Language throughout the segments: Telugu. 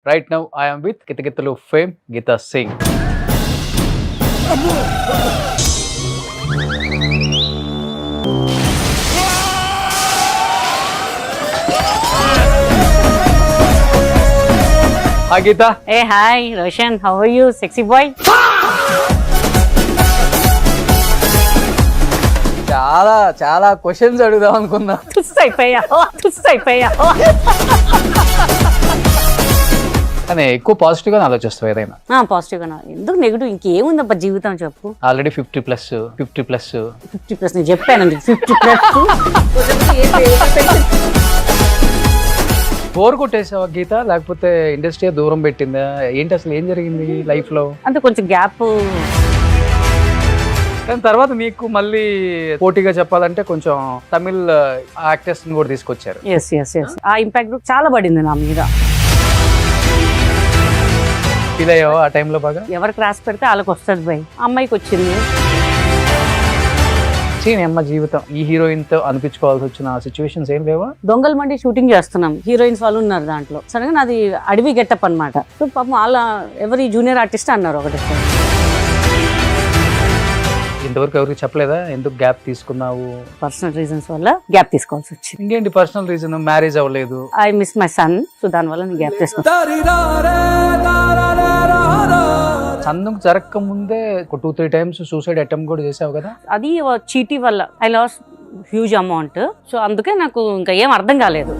Right now, I am with Kitakitalu fame, Geeta Singh. Hi, Geeta. Hey, hi, Roshan. How are you, sexy boy? చాలా క్వశ్చన్స్ అడుగుదాం అనుకున్నా. తుస్ అయిపోయావు. కానీ ఎక్కువ పాజిటివ్ గా ఆలోచిస్తావు ఏదైనా. పాజిటివ్ గా ఎందుకు నెగిటివ్? ఇంకేముందబ్బా జీవితం చెప్పు. ఆల్రెడీ 50+. 50+ నేను చెప్పానండి. 50+. బోర్ కొట్టేసావా గీత, లేకపోతే ఇండస్ట్రీ దూరం పెట్టిందా ఏంటి, అసలు ఏం జరిగింది లైఫ్ లో? అంటే కొంచెం గ్యాప్. కానీ తర్వాత నీకు మళ్ళీ పోటీగా చెప్పాలంటే కొంచెం తమిళ్ యాక్టర్స్ ని కూడా తీసుకొచ్చారు. ఎస్ ఆ ఇంపాక్ట్ చాలా పడింది నా మీద. ఫీల్ అయ్యావా ఆ టైంలో బాగా? ఎవరికి రాసి పెడితే వాళ్ళకి వస్తుంది భయ్. అమ్మాయికి వచ్చింది. అమ్మ జీవితం ఈ హీరోయిన్ తో అనిపించుకోవాల్సి వచ్చిన సిచ్యువేషన్స్ ఏం లేవా? దొంగల మండి షూటింగ్ చేస్తున్నాం, హీరోయిన్స్ వాళ్ళు ఉన్నారు దాంట్లో. సడన్గా నాది అడవి గెటప్ అనమాట. సో పాపం వాళ్ళ ఎవరి జూనియర్ ఆర్టిస్ట్ అన్నారు ఒకటి. ఇంతవరకు ఎవరికి చెప్పలేదా ఎందుకు గ్యాప్ తీసుకున్నావు? పర్సనల్ రీజన్స్ వల్ల గ్యాప్ తీసుకోవాల్సి వచ్చింది. ఇంకేంటి పర్సనల్ రీజన్? మ్యారేజ్ అవ్వలేదు. I miss my son. So దానివల్ల నేను గ్యాప్ తీసుకున్నాను. సందుకు జరగక ముందే 2-3 టైమ్స్ సూసైడ్ అటెంప్ట్ కూడా చేసావు కదా? అది చీటీ వల్ల I loss huge amount. So అందుకే నాకు ఇంకా ఏం అర్థం కాలేదు.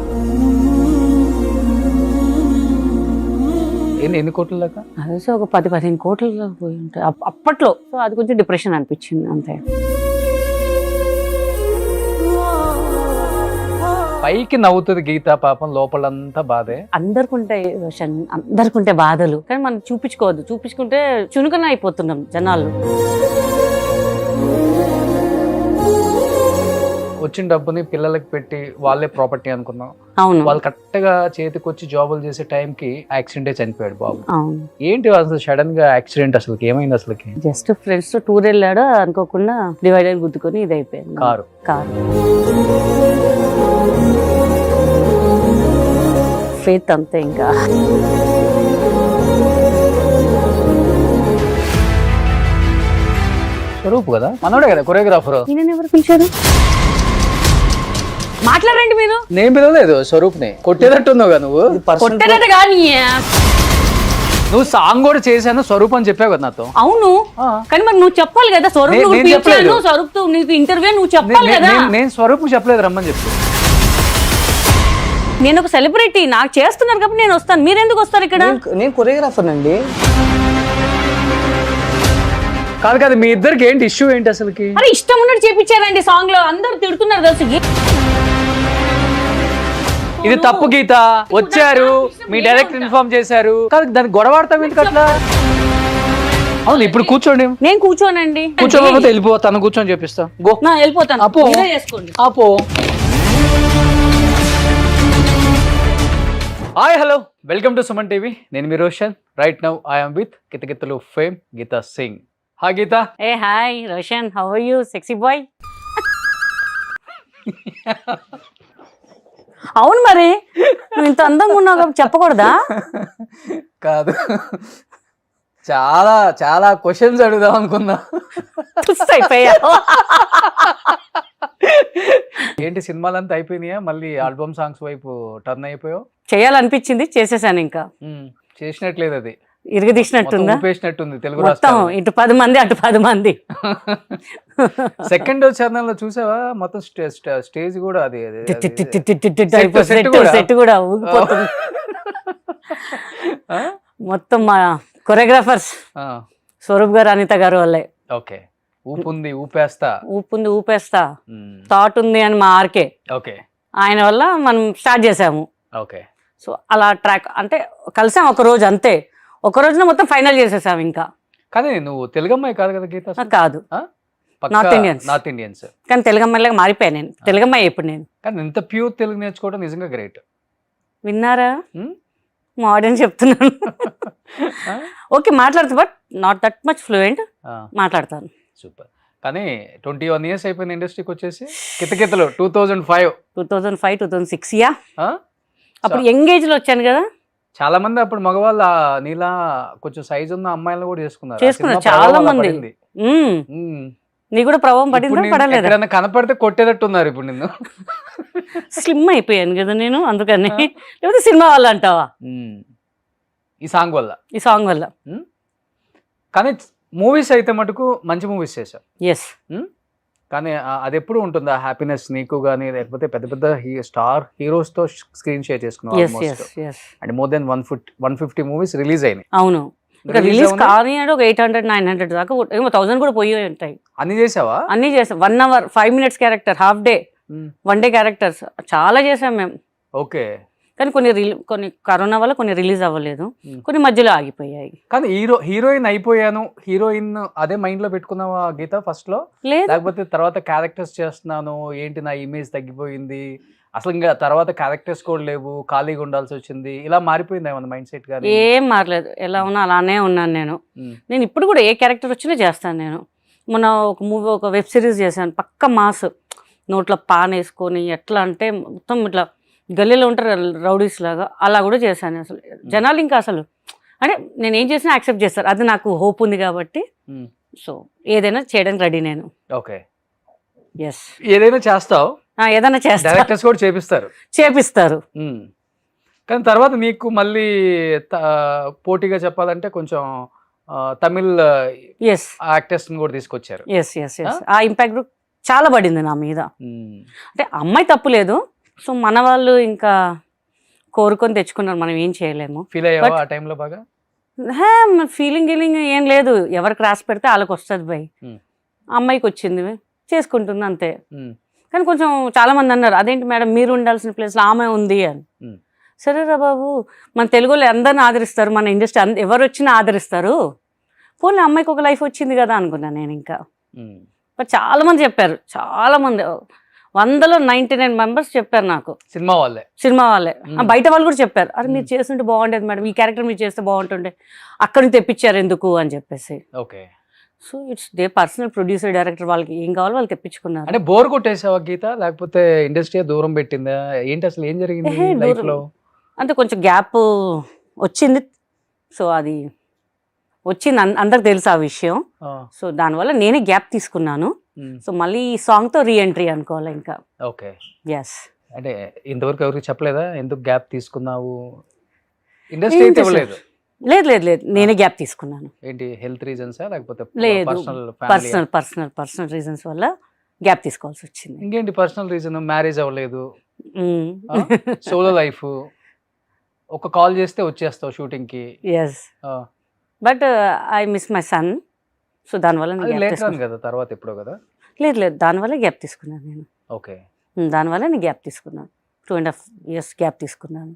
ఎన్ని కోట్ల దాకా? అదే ఒక 10-15 కోట్లు పోయి ఉంటాయి అప్పట్లో. సో అది కొంచెం డిప్రెషన్ అనిపించింది అంతే. పైకి నవ్వుతుంది గీత, పాపం లోపలంతా బాధే. అందరికుంటాయి రోషన్, అందరికుంటే బాధలు. కానీ మనం చూపించుకోవద్దు. చూపించుకుంటే చునుకన అయిపోతున్నాం జనాలు. వచ్చిన డబ్బుని పిల్లలకి పెట్టి వాళ్ళే ప్రాపర్టీ అనుకున్నాం. అవును. వాళ్ళు కరెక్ట్ గా చేతికి వచ్చి జాబులు చేసే టైం కి యాక్సిడెంటే చనిపోయాడు బాబు. అవును. ఏంటి అసలు సడన్ గా యాక్సిడెంట్? అసలు ఏమైంది అసలు? జస్ట్ ఫ్రెండ్స్ తో టూర్ వెళ్ళాడు, అనుకోకుండా డివైడర్ గుద్దుకొని ఇది అయిపోయింది. కారు ఫేత్ అంతే. ఇంకా స్వరూప్ కదా, మనోడే కదా కొరియోగ్రాఫర్. ఈయన ఎవరు పిలిచారు? మాట్లాడండి మీరు. నేను పిలవలేదు స్వరూప్ ని. కొట్టేటట్టున్నావు కదా నువ్వు. కొట్టేదట కానీ నువ్వు సాంగ్ కూడా చేశాను స్వరూప్ అని చెప్పావు కదా నాతో. అవును, కానీ మరి నువ్వు చెప్పాలి కదా. స్వరూప్ స్వరూప్ తో నీకు ఇంటర్వ్యూ నువ్వు చెప్పాలి కదా. నేను స్వరూప్ చెప్పలేదు రమ్మని చెప్పు. నేను ఒక సెలబ్రిటీ, నాకు చేస్తున్నారు కాబట్టి నేను వస్తాను. మీరు ఎందుకు వస్తారు ఇక్కడ? నేను కొరియోగ్రాఫర్ అండి. కాదు మీ ఇద్దరికి ఏంటి ఇష్యూ ఏంటి అసలుకి? అరే ఇష్టం ఉన్నట్టు చేపించారండి సాంగ్ లో. అందరు తిడుతున్నారు తెలుసు. ఇది తప్పు గీత. వచ్చారు, మీ డైరెక్టర్ ఇన్ఫార్మ్ చేశారు. కాదు దానికి గొడవాడతాం ఎందుకు అట్లా? అవును ఇప్పుడు కూర్చోండి. నేను కూర్చోనండి. కూర్చోకపోతే వెళ్ళిపో, తను కూర్చొని చెప్పిస్తా. గో. వెళ్ళిపోతాను. అపో చేసుకోండి. అపో. Hi hello, welcome to Suman TV. నేను మీ Roshan. Right now I'm with Kithakithalu fame Geetha Singh. Hi Geetha. ఏ hi Roshan, how are you sexy boy? అవును మరి, నువ్వు ఇంత అందంగా ఉన్నావు చెప్పకూడదా? కాదు, చాలా క్వశ్చన్స్ అడుగుదాం అనుకున్నా. అయిపోయావు. ఏంటి సినిమాలంతా అయిపోయినాయా? మళ్ళీ ఆల్బమ్ సాంగ్స్ వైపు టర్న్ అయిపోయావు? చేయాలనిపించింది, చేసేసాను. ఇంకా చేసినట్లేదు, అది ఇరగదీసినట్టుందా? ఊపేసినట్టుంది తెలుగు మొత్తం. ఇటు 10 మంది అటు 10 మంది. సెకండ్ ఛానల్ లో చూసావా? మొత్తం స్టేజ్ కూడా అది సెట్ కూడా ఊగిపోతుంది. మొత్తం మా కొరియోగ్రాఫర్స్ స్వరూప్ గారు, అనిత గారు వాళ్ళే. ఓకే. ఊపుంది ఊపేస్తా థాట్ ఉంది అని మా ఆర్కే. ఓకే. ఆయన వల్ల మనం స్టార్ట్ చేసాము. ఓకే. సో అలా ట్రాక్ అంటే కలిసాం ఒక రోజు అంతే. ఒక రోజున మొత్తం ఫైనల్ చేసేసాం. ఇంకా కానీ నువ్వు తెలుగు అమ్మాయి కాదు కదా గీత? కాదు, నార్త్ ఇండియన్స్. కానీ తెలుగు అమ్మాయిలాగా మారిపోయాను నేను. తెలుగు అమ్మాయి ఇప్పుడు నేను. కానీ ఇంత ప్యూర్ తెలుగు నేర్చుకోవడం నిజంగా గ్రేట్. విన్నారా? మా ఆడియన్స్ చెప్తున్నాను. ఓకే మాట్లాడుతా, but not that much fluent మాట్లాడతాను. సూపర్. కానీ 21 years అయిపోయింది ఇండస్ట్రీకి వచ్చేసి. కితకితలు 2005 2006 యా. అప్పుడు యంగ్ ఏజ్ లో వచ్చాను కదా. చాలా మంది అప్పుడు మగవాళ్ళు నీలా కొంచెం సైజ్ ఉన్న అమ్మాయిలను కూడా చేసుకున్నారు. చేసుకున్నారు చాలా మంది. నీ కూడా ప్రభావం పడిందా పడలేదా? ఎక్కడైనా కనపడితే కొట్టేటట్టు ఉన్నారు ఇప్పుడు నిన్ను. స్లిమ్ అయిపోయాను కదా నేను, అందుకని. లేకపోతే సినిమా వల్ల అంటావా? ఈ సాంగ్ వల్ల. ఈ సాంగ్ వల్ల. కానీ మూవీస్ అయితే మటుకు మంచి మూవీస్ చేశావు. ఎస్. కానీ అది ఎప్పుడు ఉంటుందా హ్యాపీనెస్ నీకు కానీ, లేకపోతే పెద్ద పెద్ద స్టార్ హీరోస్ తో స్క్రీన్ షేర్ చేసుకున్నావు and more than 150 movies release అయినాయి. అవును, ఇంకా రిలీజ్ కానీ ఒక 800-900 దాకా, ఏమో 1000 కూడా పోయి ఉంటాయి. అన్ని చేసావా? అన్ని చేసాం. 1 hour 5 minutes character, half day, 1 day characters చాలా చేసాం మేము. ఓకే. కానీ కొన్ని కరోనా వల్ల కొన్ని రిలీజ్ అవ్వలేదు, కొన్ని మధ్యలో ఆగిపోయాయి. కానీ హీరోయిన్ అయిపోయాను, హీరోయిన్ అదే మైండ్ లో పెట్టుకున్నావా గీత ఫస్ట్ లో? లేకపోతే తర్వాత క్యారెక్టర్స్ చేస్తున్నాను, ఏంటి నా ఇమేజ్ తగ్గిపోయింది, అసలు ఇంకా తర్వాత క్యారెక్టర్స్ కూడా లేవు, ఖాళీగా ఉండాల్సి వచ్చింది, ఇలా మారిపోయింది ఏమన్నా మైండ్ సెట్? కానీ ఏం మారలేదు, ఎలా ఉన్నా అలానే ఉన్నాను నేను ఇప్పుడు కూడా ఏ క్యారెక్టర్ వచ్చినా చేస్తాను నేను. మొన్న ఒక మూవీ, ఒక వెబ్ సిరీస్ చేశాను, పక్క మాస్, నోట్లో పాన్ వేసుకొని, ఎట్లా అంటే మొత్తం ఇట్లా గల్లీలో ఉంటారు రౌడీస్ లాగా, అలా కూడా చేశాను. అసలు జనాలు ఇంకా అసలు అంటే నేను ఏం చేసినా యాక్సెప్ట్ చేస్తారు, అది నాకు హోప్ ఉంది కాబట్టి. సో ఏదైనా చేయడానికి రెడీ నేను. ఓకే. ఎస్. ఏదైనా చేస్తావు, ఏదైనా చేస్తా. డైరెక్టర్స్ కూడా చేపిస్తారు. కానీ తర్వాత నీకు మళ్ళీ పోటీగా చెప్పాలంటే కొంచెం తమిళ్ యాక్టర్స్ కూడా తీసుకొచ్చారు. ఆ ఇంపాక్ట్ చాలా పడింది నా మీద. అంటే అమ్మాయి తప్పు లేదు, సో మన వాళ్ళు ఇంకా కోరుకొని తెచ్చుకున్నారు, మనం ఏం చేయలేము. ఫీల్ అయ్యావా ఆ టైంలో బాగా? ఫీలింగ్ ఏం లేదు, ఎవరికి రాసి పెడితే వాళ్ళకి వస్తుంది బై. అమ్మాయికి వచ్చింది, చేసుకుంటుంది అంతే. కానీ కొంచెం చాలా మంది అన్నారు, అదేంటి మేడం మీరు ఉండాల్సిన ప్లేస్లో ఆమె ఉంది అని. సరేరా బాబు, మన తెలుగులో అందరిని ఆదరిస్తారు, మన ఇండస్ట్రీ ఎవరు వచ్చినా ఆదరిస్తారు, పోనీ అమ్మాయికి ఒక లైఫ్ వచ్చింది కదా అనుకున్నాను నేను. ఇంకా బట్ చాలా మంది చెప్పారు, చాలా మంది 100లో 99 మెంబర్స్ చెప్పారు నాకు. సినిమా వాళ్ళే బయట వాళ్ళు కూడా చెప్పారు, అరే మీరు చేస్తుంటే బాగుండేది మేడం, ఈ క్యారెక్టర్ మీరు చేస్తే బాగుంటుండే, అక్కడి నుంచి తెప్పించారు ఎందుకు అని చెప్పేసి. Okay. So it's they personal producer, director, వాళ్ళకి ఏం కావాలో వాళ్ళు తెప్పించుకున్నారు. అంటే బోర్ కొట్టేసావా గీత, లేకపోతే ఇండస్ట్రీ దూరం పెట్టిందా ఏంటి, అసలు ఏం జరిగింది లైఫ్ లో? అంటే కొంచెం గ్యాప్ వచ్చింది, సో అది వచ్చింది, అందరికి తెలుసు ఆ విషయం. సో దానివల్ల నేనే గ్యాప్ తీసుకున్నాను. సో మళ్ళీ ఈ సాంగ్ తో రీఎంట్రీ అనుకోవాలి ఇంకా. ఓకే. ఎస్. అంటే ఇంతవరకు ఎవరికి చెప్పలేదా ఎందుకు గ్యాప్ తీసుకున్నావు? ఇండస్ట్రీ అయితే ఇవ్వలేదు? లేదు, నేనే గ్యాప్ తీసుకున్నాను. ఏంటి, హెల్త్ రీజన్సా లేకపోతే? లేదు, పర్సనల్ రీజన్స్ వల్ల గ్యాప్ తీసుకోవాల్సి వచ్చింది. ఇంకేంటి పర్సనల్ రీజన్? మ్యారేజ్ అవ్వలేదు, సోలో లైఫ్, ఒక కాల్ చేస్తే వచ్చేస్తావు షూటింగ్ కి. Yes, but I miss my son, so దానివల్ల కదా తర్వాత ఎప్పుడో కదా. లేదు, దానివల్ల గ్యాప్ తీసుకున్నాను నేను. ఓకే. దానివల్ల నేను గ్యాప్ తీసుకున్నాను, 2.5 years గ్యాప్ తీసుకున్నాను.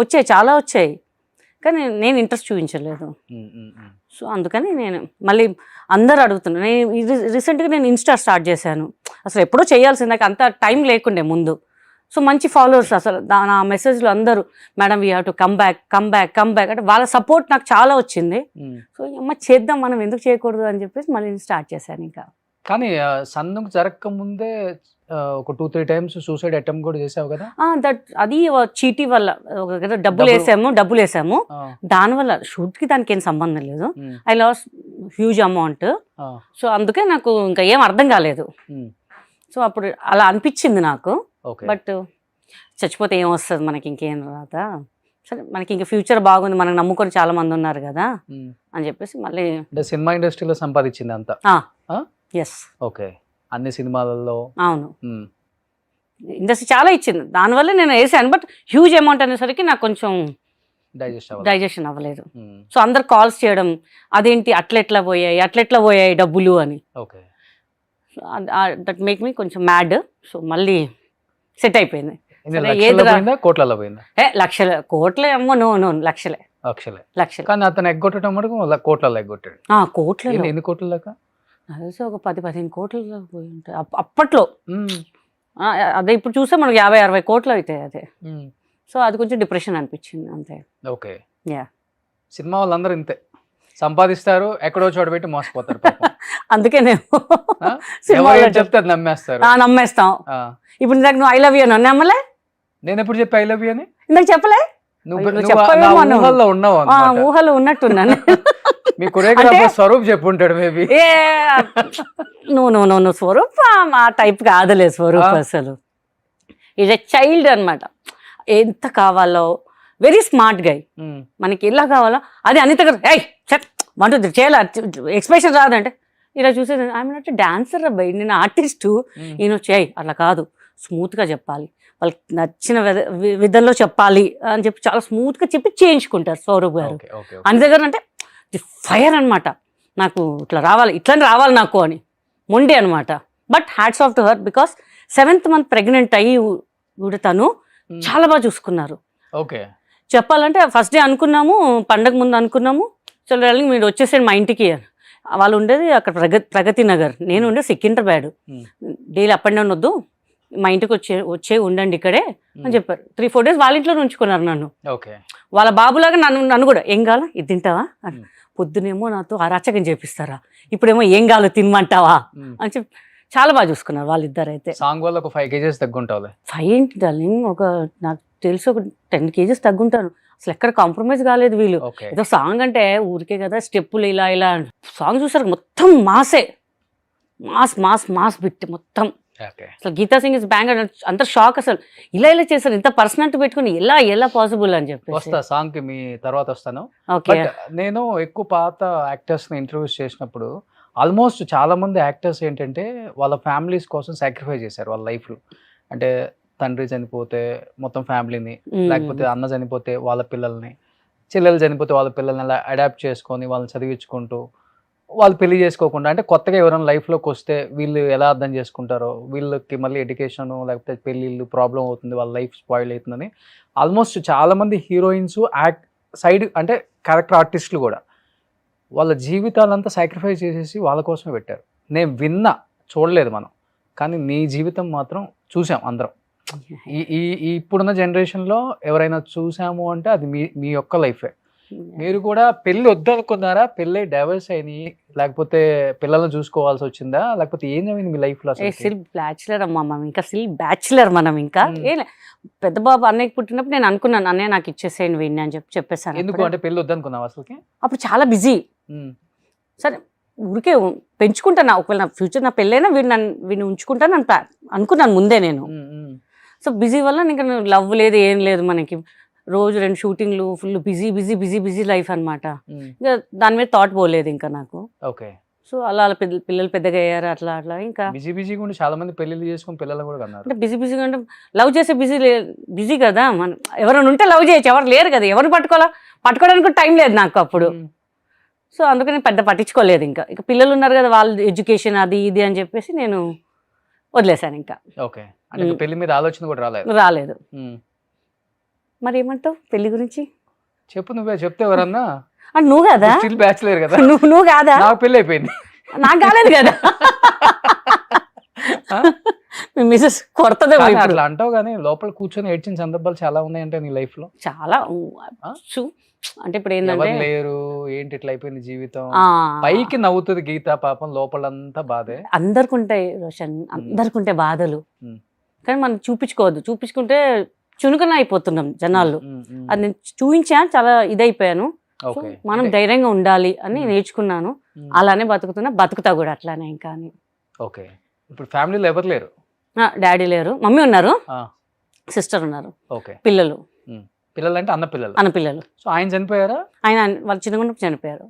వచ్చాయి, చాలా వచ్చాయి, కానీ నేను ఇంట్రెస్ట్ చూపించలేదు. సో అందుకని నేను మళ్ళీ అందరు అడుగుతున్నాను. నేను రీసెంట్గా నేను ఇన్స్టా స్టార్ట్ చేశాను, అసలు ఎప్పుడో చేయాల్సింది, నాకు అంత టైం లేకుండే ముందు. సో మంచి ఫాలోవర్స్, అసలు నా మెసేజ్లో అందరూ madam we have to come back అంటే వాళ్ళ సపోర్ట్ నాకు చాలా వచ్చింది. సో అమ్మ చేద్దాం, మనం ఎందుకు చేయకూడదు అని చెప్పేసి మళ్ళీ స్టార్ట్ చేశాను ఇంకా. కానీ సన్నుకు జరగక ముందే ఒక 2-3 times సూసైడ్ అటెంప్ట్ కూడా చేసావు కదా? అది చీటీ వల్ల, డబ్బులు వేసాము, దానివల్ల షూట్కి దానికి ఏం సంబంధం లేదు. I loss huge amount. So అందుకే నాకు ఇంకా ఏం అర్థం కాలేదు. సో అప్పుడు అలా అనిపించింది నాకు. బట్ చచ్చిపోతే ఏం వస్తుంది మనకి, ఇంకేం రాత, సరే మనకి ఇంకా ఫ్యూచర్ బాగుంది, మనకు నమ్ముకొని చాలా మంది ఉన్నారు కదా అని చెప్పేసి మళ్ళీ సినిమా ఇండస్ట్రీలో సంపాదించింది అంతా. ఎస్. ఓకే. అన్ని సినిమాలలో. అవును, ఇండస్ట్రీ చాలా ఇచ్చింది, దానివల్ల నేను వేసాను. బట్ హ్యూజ్ అమౌంట్ అనేసరికి నాకు కొంచెం డైజెషన్ అవ్వలేదు. సో అందరు కాల్స్ చేయడం, అదేంటి అట్లెట్లా పోయాయి డబ్బులు అని. ఓకే. దట్ మేక్ మీ కొంచెం మ్యాడ్. సో మళ్ళీ సెట్ అయిపోయింది. లక్షల కోట్లే అమ్మో, నో లక్షలే. కానీ అతను ఎగ్గొట్టడం కోట్లలో ఎగ్గొట్టాడు. కోట్ల ఎన్ని కోట్ల దాకా? ఒక 10-15 కోట్లలో పోయి ఉంటాయి అప్పట్లో. అదే ఇప్పుడు చూస్తే మనకు 50-60 కోట్లు అవుతాయి అదే. సో అది కొంచెం డిప్రెషన్ అనిపించింది అంతే. ఓకే. సినిమా వాళ్ళందరూ ఇంతే, సంపాదిస్తారు, ఎక్కడో చోట పెట్టి మోసపోతారు. అందుకే చెప్తే నమ్మేస్తారు. నమ్మేస్తాం. ఇప్పుడు ఇందాక నువ్వు ఐ లవ్ యూ అని నమ్మలే? నేను ఎప్పుడు చెప్పి ఐ లవ్ యూ అని? ఇందాక చెప్పలే? చెప్పవేమో అన్నావు. ఊహల్లో ఉన్నావు అన్నమాట. ఊహలో ఉన్నట్టున్నాను. మీ కొరియోగ్రాఫర్ స్వరూప్ చెప్పుంటాడు మేబీ. ఏ నువ్వు స్వరూప్ ఆ టైప్ కాదులే స్వరూప్. అసలు ఈజ్ ఎ చైల్డ్ అనమాట. ఎంత కావాలో వెరీ స్మార్ట్ గై. మనకి ఎలా కావాలో అది అనిత గారు వంట చేయాలి, ఎక్స్ప్రెషన్ రాదంటే ఇలా చూసేది. ఐఎమ్ నాట్ డాన్సర్ అబ్బాయి, నేను ఆర్టిస్టు, ఈయన చేయి అట్లా కాదు, స్మూత్గా చెప్పాలి, వాళ్ళకి నచ్చిన విధంలో చెప్పాలి అని చెప్పి చాలా స్మూత్గా చెప్పి చేయించుకుంటారు స్వరూప్ గారు. అనిత గారు అంటే ది ఫైర్ అనమాట. నాకు ఇట్లా రావాలి నాకు అని మొండి అనమాట. But hats off to her because 7th month pregnant అయ్యి కూడా తను చాలా బాగా చూసుకున్నారు. ఓకే, చెప్పాలంటే ఫస్ట్ డే అనుకున్నాము, పండగ ముందు అనుకున్నాము, చలో మీరు వచ్చేసేయండి మా ఇంటికి. వాళ్ళు ఉండేది అక్కడ ప్రగతి నగర్, నేను ఉండే Secunderabad. Daily up and down వద్దు, మా ఇంటికి వచ్చే ఉండండి ఇక్కడే అని చెప్పారు. 3-4 days వాళ్ళ ఇంట్లో ఉంచుకున్నారు నన్ను. వాళ్ళ బాబులాగా నన్ను కూడా ఏం కావాలా ఇది తింటావా అని. పొద్దునేమో నాతో అరాచకం చేపిస్తారా, ఇప్పుడేమో ఏం కావాలో తినమంటావా అని చెప్పి చాలా బాగా చూసుకున్నారు వాళ్ళిద్దరు. అయితే సాంగ్ వల్ల ఒక 5 kgs తగ్గుంటావు. 5 ఏంటి డార్లింగ్, నాకు తెలిసి ఒక 10 kgs తగ్గుంటాను. అసలు ఎక్కడ కాంప్రమైజ్ కాలేదు వీళ్ళు. ఏదో సాంగ్ అంటే ఊరికే కదా స్టెప్పులు ఇలా ఇలా. సాంగ్ చూసారు మొత్తం మాసే, మాస్ బిట్ మొత్తం. అసలు గీతా సింగ్ ఇస్ బ్యాంగ్. అంత షాక్ అసలు, ఇలా చేశారు, ఇంత పర్సనాలిటీ పెట్టుకుని ఎలా పాసిబుల్ అని చెప్పి. వస్తా సాంగ్ కి మీ తర్వాత వస్తాను. నేను ఎక్కువ పాత యాక్టర్స్ ని ఇంటర్వ్యూస్ చేసినప్పుడు ఆల్మోస్ట్ చాలా మంది యాక్టర్స్ ఏంటంటే వాళ్ళ ఫ్యామిలీస్ కోసం సాక్రిఫైస్ చేశారు వాళ్ళ లైఫ్ లో. అంటే తండ్రి చనిపోతే మొత్తం ఫ్యామిలీని, లేకపోతే అన్న చనిపోతే వాళ్ళ పిల్లల్ని, చెల్లెలు చనిపోతే వాళ్ళ పిల్లల్ని అలా అడాప్ట్ చేసుకొని వాళ్ళని చదివించుకుంటూ, వాళ్ళు పెళ్లి చేసుకోకుండా, అంటే కొత్తగా ఎవరైనా లైఫ్లోకి వస్తే వీళ్ళు ఎలా అర్థం చేసుకుంటారో, వీళ్ళకి మళ్ళీ ఎడ్యుకేషన్ లేకపోతే పెళ్ళిళ్ళు ప్రాబ్లం అవుతుంది, వాళ్ళ లైఫ్ స్పాయిల్ అవుతుందని ఆల్మోస్ట్ చాలామంది హీరోయిన్స్ సైడ్ అంటే క్యారెక్టర్ ఆర్టిస్టులు కూడా వాళ్ళ జీవితాలంతా సాక్రిఫైస్ చేసేసి వాళ్ళ కోసమే పెట్టారు. నేను చూడలేదు మనం, కానీ నీ జీవితం మాత్రం చూసాం అందరం. ఈ ఇప్పుడున్న జనరేషన్లో ఎవరైనా చూసాము అంటే అది మీ యొక్క లైఫే. మీరు కూడా పెళ్ళి వద్దనుకున్నారా, పెళ్ళి డైవర్స్ అయినాయి, లేకపోతే పిల్లల్ని చూసుకోవాల్సి వచ్చిందా, లేకపోతే ఏం జరిగింది మీ లైఫ్ లో? స్టిల్ బ్యాచులర్ అమ్మా, ఇంకా స్టిల్ బ్యాచులర్ మనం. ఇంకా పెద్ద బాబు అన్నయ్యకి పుట్టినప్పుడు నేను అనుకున్నాను, అన్నయ్య నాకు ఇచ్చేసేయండి వీడిని అని చెప్పేసాను. ఎందుకు అంటే పెళ్ళి వద్దనుకున్నావు అసలుకి? అప్పుడు చాలా బిజీ. సరే ఊరికే పెంచుకుంటాను, ఒకవేళ నా ఫ్యూచర్ నా పెళ్ళైనా వీడిని ఉంచుకుంటాను అనుకున్నాను ముందే నేను. సో బిజీ వల్ల ఇంకా లవ్ లేదు, ఏం లేదు మనకి. రోజు 2 షూటింగ్లు, ఫుల్ బిజీ లైఫ్ అనమాట. ఇంకా దాని మీద థాట్ పోలేదు ఇంకా నాకు. ఓకే. సో అలా పిల్లలు పెద్దగా అయ్యారు, అట్లా ఇంకా బిజీగా ఉండి చాలా మంది పెళ్లిళ్ళు చేసుకుని పిల్లలు కూడా కన్నారు. అంటే బిజీగా అంటే లవ్ చేసే బిజీ కదా మనం. ఎవరైనా ఉంటే లవ్ చేయొచ్చు, ఎవరు లేరు కదా, ఎవరు పట్టుకోవడానికి టైం లేదు నాకు అప్పుడు. సో అందుకని పెద్ద పట్టించుకోలేదు. ఇంకా పిల్లలు ఉన్నారు కదా, వాళ్ళ ఎడ్యుకేషన్ అది ఇది అని చెప్పేసి నేను వదిలేశాను ఇంకా. ఓకే. అంటే పెళ్లి మీద ఆలోచన కూడా రాలేదు. మరి ఏమంటావు పెళ్లి గురించి? చెప్పు, నువ్వే చెప్తే ఎవరన్నా. నువ్వు కదా బ్యాచులర్ కదా, నువ్వు కాదా? నాకు పెళ్లి అయిపోయింది, నాకు కాలేదు కదా. మిసెస్ కొడతదే అట్లా అంటావు, కానీ లోపల కూర్చొని ఏడ్చిన సందర్భాలు చాలా ఉన్నాయంటే నీ లైఫ్ లో? చాలా. అంటే ఇప్పుడు ఏంటంటే లేరు, ఏంటి ఇట్లా అయిపోయింది జీవితం. పైకి నవ్వుతుంది గీత, పాపం లోపలంతా బాధే. అందరికి ఉంటాయి రోషన్, అందరికి ఉంటాయి బాధలు, కానీ మనం చూపించుకుంటే చునుకన అయిపోతున్నాం జనాలు. అది నేను చూపించా, చాలా ఇదైపోయాను. మనం ధైర్యంగా ఉండాలి అని నేర్చుకున్నాను. అలానే బతుకుతా కూడా అట్లానే ఇంకా అని. ఓకే. ఇప్పుడు ఫ్యామిలీలో ఎవరు లేరు? డాడీ లేరు, మమ్మీ ఉన్నారు, సిస్టర్ ఉన్నారు, పిల్లలు అంటే అన్న పిల్లలు. సో ఆయన చనిపోయారా? ఆయన వాళ్ళు చిన్నగా ఉన్నప్పుడు చనిపోయారు.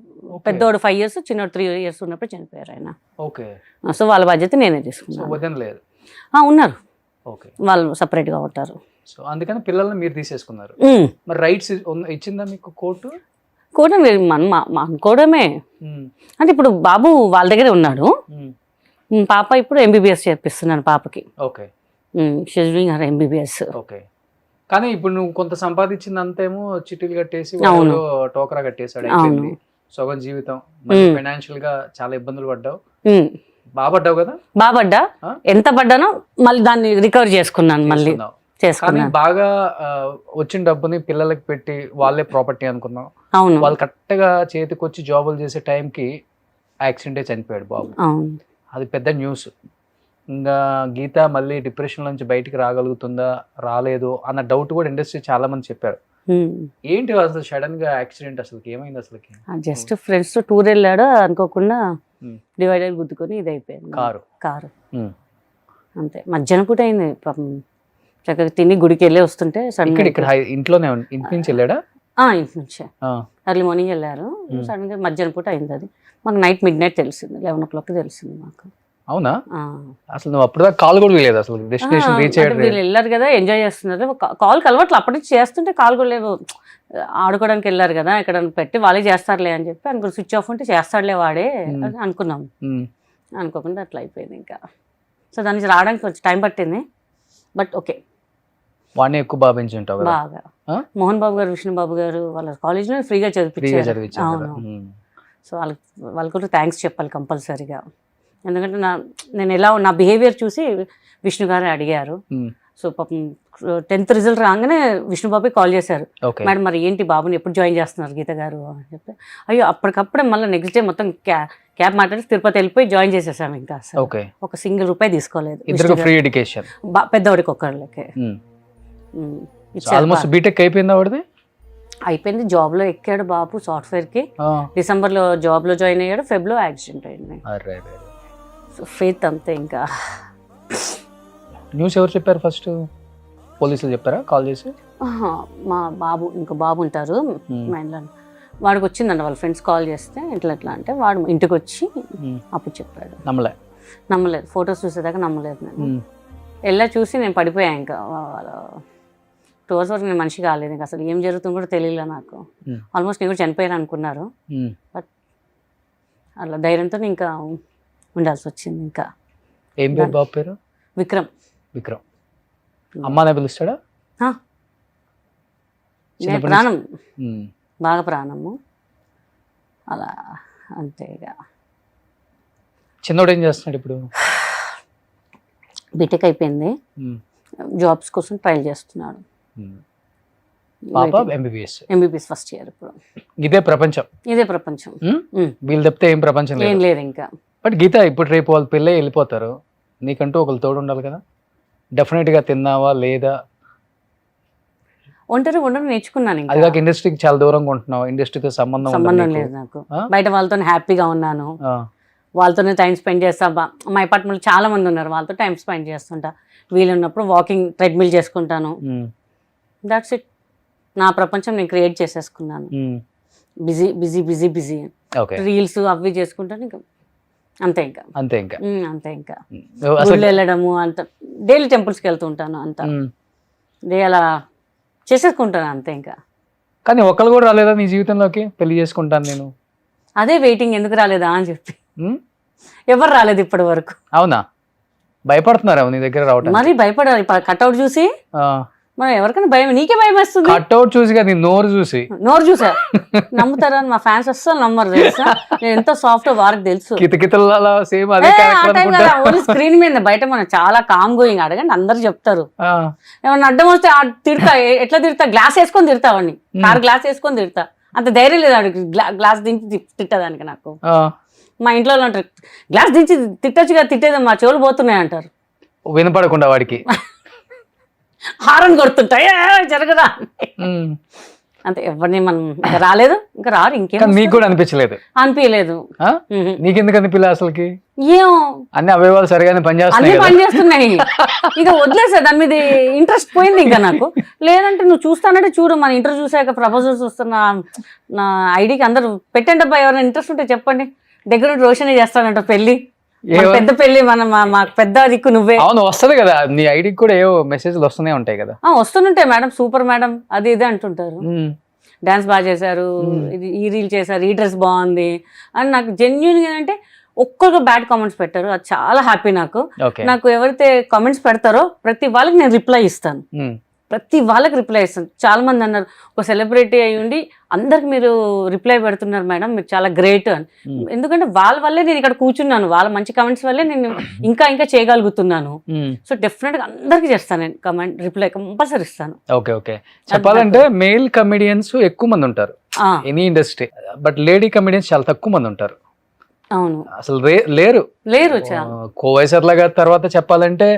పెద్దోడు 5 years, చిన్నోడు 3 years ఉన్నప్పుడు చనిపోయారు ఆయన. ఓకే. సో వాళ్ళ బాధ్యత నేనే తీసుకున్నాను. లేదు? ఉన్నారు. ఓకే. వాళ్ళు సపరేట్ గా ఉంటారు. సో అందుకని పిల్లల్ని మీరు తీసేసుకున్నారు. మరి రైట్స్ ఇచ్చిందా మీకు కోర్టు? మనం అనుకోవడమే. అంటే ఇప్పుడు బాబు వాళ్ళ దగ్గరే ఉన్నాడు, పాప ఇప్పుడు MBBS చేపిస్తున్నాను పాపకి. Okay. She's doing her MBBS. Okay. కానీ ఇప్పుడు నువ్వు కొంత సంపాదించిందంతేమో చిట్టీలు కట్టేసి టోకరా కట్టేసాడు, సగం జీవితం. ఫైనాన్షియల్ గా చాలా ఇబ్బందులు పడ్డావు. బాగా కదా? బాగా ఎంత పడ్డానో మళ్ళీ దాన్ని రికవర్ చేసుకున్నాను. మళ్ళీ కానీ బాగా వచ్చిన డబ్బుని పిల్లలకి పెట్టి వాళ్ళే ప్రాపర్టీ అనుకున్నాం. అవును. వాళ్ళు కరెక్ట్ గా చేతికి వచ్చి జాబులు చేసే టైంకి యాక్సిడెంట్ చనిపోయాడు బాబు. అది పెద్ద న్యూస్. ఇంకా గీత మళ్ళీ డిప్రెషన్ నుంచి బయటికి రాగలుగుతుందా, రాలేదు అన్న డౌట్ కూడా ఇండస్ట్రీ చాలా మంది చెప్పారు. ఏంటి అసలు సడన్ గా యాక్సిడెంట్ అసలు ఏమైంది అసలుకి? జస్ట్ ఫ్రెండ్స్ తో టూర్ వెళ్ళాడు, అనుకోకుండా డివైడర్ గుద్దుకొని ఇది అయిపోయింది కారు. అంతే, మధ్యాహ్నం పూట అయింది పాపం. చక్కగా తిని గుడికి వెళ్ళి వస్తుంటే సడన్ ఇక్కడ ఇంట్లోనే ఇంటి నుంచి వెళ్ళాడా? ఇంటి నుంచే ఎర్లీ మార్నింగ్ వెళ్ళారు. సడన్ గా మధ్యాహ్నం పూట అయింది. అది మాకు నైట్ మిడ్ తెలిసింది, 11 o'clock తెలిసింది మాకు. అవునా? అసలు నువ్వు అప్పుడు కాల్ కూడా లేదు అసలు డెస్టినేషన్ రీచ్ అయ్యారు? వీళ్ళు వెళ్ళారు కదా, ఎంజాయ్ చేస్తున్నారు. కాల్ కలవట్లు అప్పటి నుంచి చేస్తుంటే కాల్ కూడా లేవు. ఆడుకోవడానికి వెళ్ళారు కదా, ఇక్కడ పెట్టి వాళ్ళే చేస్తారులే అని చెప్పి అనుకుని స్విచ్ ఆఫ్ ఉంటే చేస్తాడులే వాడే అని అనుకున్నాం. అనుకోకుండా అట్లా అయిపోయింది ఇంకా. సో దాని నుంచి రావడానికి కొంచెం టైం పట్టింది, బట్ ఓకే. వాడిని ఎక్కువ బాగా పెంచుంటావు బాగా. మోహన్ బాబు గారు, విష్ణు బాబు గారు వాళ్ళ కాలేజ్లో ఫ్రీగా చదివించారు. అవును. సో వాళ్ళకి కూడా థ్యాంక్స్ చెప్పాలి కంపల్సరీగా. ఎందుకంటే నేను ఎలా నా బిహేవియర్ చూసి విష్ణు గారు అడిగారు. సో పాపం 10th రిజల్ట్ రాగానే విష్ణు బాబు కాల్ చేశారు, మేడం మరి ఏంటి బాబుని ఎప్పుడు జాయిన్ చేస్తున్నారు గీత గారు అని చెప్పి. అయ్యో అప్పటికప్పుడే మళ్ళీ నెక్స్ట్ డే మొత్తం క్యాబ్ మాట్లాడి తిరుపతి వెళ్ళిపోయి జాయిన్ చేసేసాము. ఇంకా ఒక సింగిల్ రూపాయి తీసుకోలేదు. ఫ్రీ ఎడ్యుకేషన్ పెద్దవాడికి ఒక్కళ్ళకి. ఆల్మోస్ట్ బీటెక్ అయిపోయింది ఆవిడది? అయిపోయింది. జాబ్ లో ఎక్కాడు బాబు సాఫ్ట్వేర్ కి. డిసెంబర్ లో జాబ్ లో జాయిన్ అయ్యాడు, ఫెబ్ లో యాక్సిడెంట్ అయింది. ఫేత్ అంతే. ఇంకా న్యూస్ ఎవరు చెప్పారు ఫస్ట్? పోలీసులు చెప్పారా కాల్ చేసి? మా బాబు, ఇంకో బాబు ఉంటారు మైండ్లో, వాడికి వచ్చిందండి. వాళ్ళ ఫ్రెండ్స్ కాల్ చేస్తే ఇట్లా అంటే వాడు ఇంటికి వచ్చి అప్పుడు చెప్పాడు. నమ్మలేదు, ఫొటోస్ చూసేదాకా నమ్మలేదు. నేను వెళ్ళా చూసి నేను పడిపోయా. ఇంకా 2 hours వరకు నేను మనిషి కాలేదు. ఇంకా అసలు ఏం జరుగుతుందో కూడా తెలియలే నాకు. ఆల్మోస్ట్ నేను కూడా చనిపోయాను అనుకున్నారు, బట్ అలా ధైర్యంతో ఇంకా ఉండాల్సి వచ్చింది. ఇంకా ఏం పేరు బాబు పేరు? విక్రమ్. అమ్మానే పిలుస్తాడా? ప్రాణం, బాగా ప్రాణము అలా అంతే. ఇక చిన్నోడు ఏం చేస్తున్నాడు ఇప్పుడు? బీటెక్ అయిపోయింది, జాబ్స్ కోసం ట్రైల్ చేస్తున్నాడు. MBBS first year. ఇప్పుడు ఇదే ప్రపంచం. వీళ్ళు చెప్తే ఏం ప్రపంచం ఏం లేదు ఇంకా. బట్ గీత ఇప్పుడు రేపు వాళ్ళు పెళ్ళి వెళ్ళిపోతారు, నీకంటూ ఒకరు తోడు ఉండాలి కదా. డెఫినెట్ గా తిన్నావా లేదా? ఒంటరి ఉండడం నేర్చుకున్నాను. అది కాక ఇండస్ట్రీకి చాలా దూరంగా ఉంటున్నావు, ఇండస్ట్రీతో సంబంధం లేదు నాకు. బయట వాళ్ళతో హ్యాపీగా ఉన్నాను, వాళ్ళతోనే టైం స్పెండ్ చేస్తా. మా అపార్ట్మెంట్ చాలా మంది ఉన్నారు, వాళ్ళతో టైం స్పెండ్ చేస్తుంటా. వీలున్నప్పుడు వాకింగ్ ట్రెడ్మిల్ చేసుకుంటాను. That's it. నా ప్రపంచం నేను క్రియేట్ చేసేసుకున్నాను. Busy busy busy busy reels అవి చేసుకుంటాను. ఇంకా అంతే ఇంకా గుళ్ళు వెళ్ళడము అంత, డైలీ టెంపుల్స్కి వెళ్తూ ఉంటాను అంత, డే అలా చేసేసుకుంటాను అంతే ఇంకా. కానీ ఒకళ్ళు కూడా రాలేదా నీ జీవితంలోకి పెళ్లి చేసుకుంటాను నేను? అదే వెయిటింగ్, ఎందుకు రాలేదా అని చెప్పి. ఎవరు రాలేదు ఇప్పటి వరకు. అవునా? భయపడుతున్నారా నీ దగ్గర రావడం? మరి భయపడాలి, కట్అవుట్ చూసి. మరి ఎవరికైనా భయం, నీకే భయం వేస్తుంది. కట్అవుట్ చూసి కదా, నోరు చూసా. నమ్ముతారా? మా ఫ్యాన్స్ అస్సలు నమ్మరు తెలుసా. నేను ఎంత సాఫ్ట్ వారికి తెలుసు. స్క్రీన్ మీద బయట మనం చాలా కామ్ గోయింగ్. అడగండి, అందరు చెప్తారు. ఏమన్నా అడ్డం వస్తే తిడతా. ఎట్లా తిడతా? గ్లాస్ వేసుకొని తిడతా వాడిని, కారు గ్లాస్ వేసుకొని తిడతా. అంత ధైర్యం లేదు వాడికి గ్లాస్ దించి తిట్టదానికి. నాకు మా ఇంట్లో అంటారు, గ్లాస్ దించి తిట్టచ్చుగా, తిట్టేది మా చెవులు పోతున్నాయి అంటారు. వినపడకుండా వాడికి హారన్ కొడుతుంటాయి, జరగదా అంతే. ఎవరిని మనం ఇంకా రాలేదు, ఇంకా రారు. ఇంకేం నీకు కూడా అనిపించలేదు? నీకెందుకు అనిపించలేదు అసలుకి? ఏమో అన్ని అవయవాలు సరిగానే పనిచేస్తున్నాయి. ఇక వదిలేసా, దాని మీద ఇంట్రెస్ట్ పోయింది ఇంకా నాకు. లేదంటే నువ్వు చూస్తానంటే చూడు, మన ఇంటర్వ్యూ చూసాక ప్రపోజల్స్ వస్తున్నా నా ఐడికి అందరూ పెట్టండి అబ్బా. ఎవరైనా ఇంట్రెస్ట్ ఉంటే చెప్పండి, దగ్గర నుండి రోషనే చేస్తానంట పెళ్లి. పెద్ద పెళ్లి, మాకు పెద్ద దిక్కు నువ్వే. అవును, వస్తుంది కదా నీ ఐడికి కూడా ఏవో మెసేజ్లు వస్తూనే ఉంటాయి కదా. వస్తుంటాయి మేడం, సూపర్ మేడం అది ఇది అంటుంటారు. డాన్స్ బాగా చేశారు, ఈ రీల్ చేశారు, ఈ డ్రెస్ బాగుంది అని. నాకు జెన్యున్ గా అంటే ఒక్కరికి బ్యాడ్ కామెంట్స్ పెట్టారు, అది చాలా హ్యాపీ నాకు. నాకు ఎవరైతే కామెంట్స్ పెడతారో ప్రతి వాళ్ళకి నేను రిప్లై ఇస్తాను. చాలా మంది అన్నారు, ఒక సెలబ్రిటీ అయి ఉండి అందరికి మీరు రిప్లై పెడుతున్నారు మేడం, మీరు చాలా గ్రేట్ అని. ఎందుకంటే వాళ్ళ వల్లే నేను ఇక్కడ కూర్చున్నాను, వాళ్ళ మంచి కమెంట్స్ వల్లే నేను ఇంకా చేయగలుగుతున్నాను. సో డెఫినెట్ గా అందరికి చేస్తాను నేను కమెంట్, రిప్లై కంపల్సరీ ఇస్తాను. చెప్పాలంటే మేల్ కమెడియన్స్ ఎక్కువ మంది ఉంటారు any industry, but lady comedians చాలా తక్కువ మంది ఉంటారు. అవును, అసలు లేరు. కోవైసర్ల గారి తర్వాత చెప్పాలంటే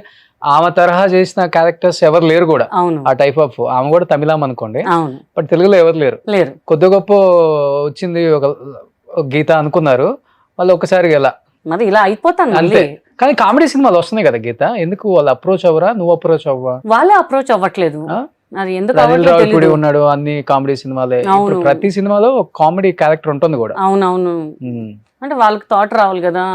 ఆమె తరహా చేసిన క్యారెక్టర్స్ ఎవరు లేరు కూడా, అవును ఆ టైప్ ఆఫ్. ఆమె కూడా తమిళం అనుకోండి, అవును బట్ తెలుగులో ఎవరు లేరు. లేరు. కొద్ది గొప్ప వచ్చింది ఒక గీత అనుకున్నారు, మళ్ళీ ఒకసారి ఎలా మరి ఇలా అయిపోతాను అంతే. మళ్ళీ. కానీ కామెడీ సినిమాలు వస్తున్నాయి కదా గీత, ఎందుకు వాళ్ళు అప్రోచ్ అవ్వరా, నువ్వు అప్రోచ్ అవ్వవా? వాళ్ళే అప్రోచ్ అవ్వట్లేదు, అది ఎందుకు అనిల్ అవ్వట్లేదు రావిపూడి తెలీదు. ఉన్నాడు, అన్ని కామెడీ సినిమాలే. ఇప్పుడు అవును. ప్రతి సినిమాలో ఒక కామెడీ క్యారెక్టర్ ఉంటుంది కూడా. అవునవును, అంటే వాళ్ళకి థాట్ రావాలి కదా,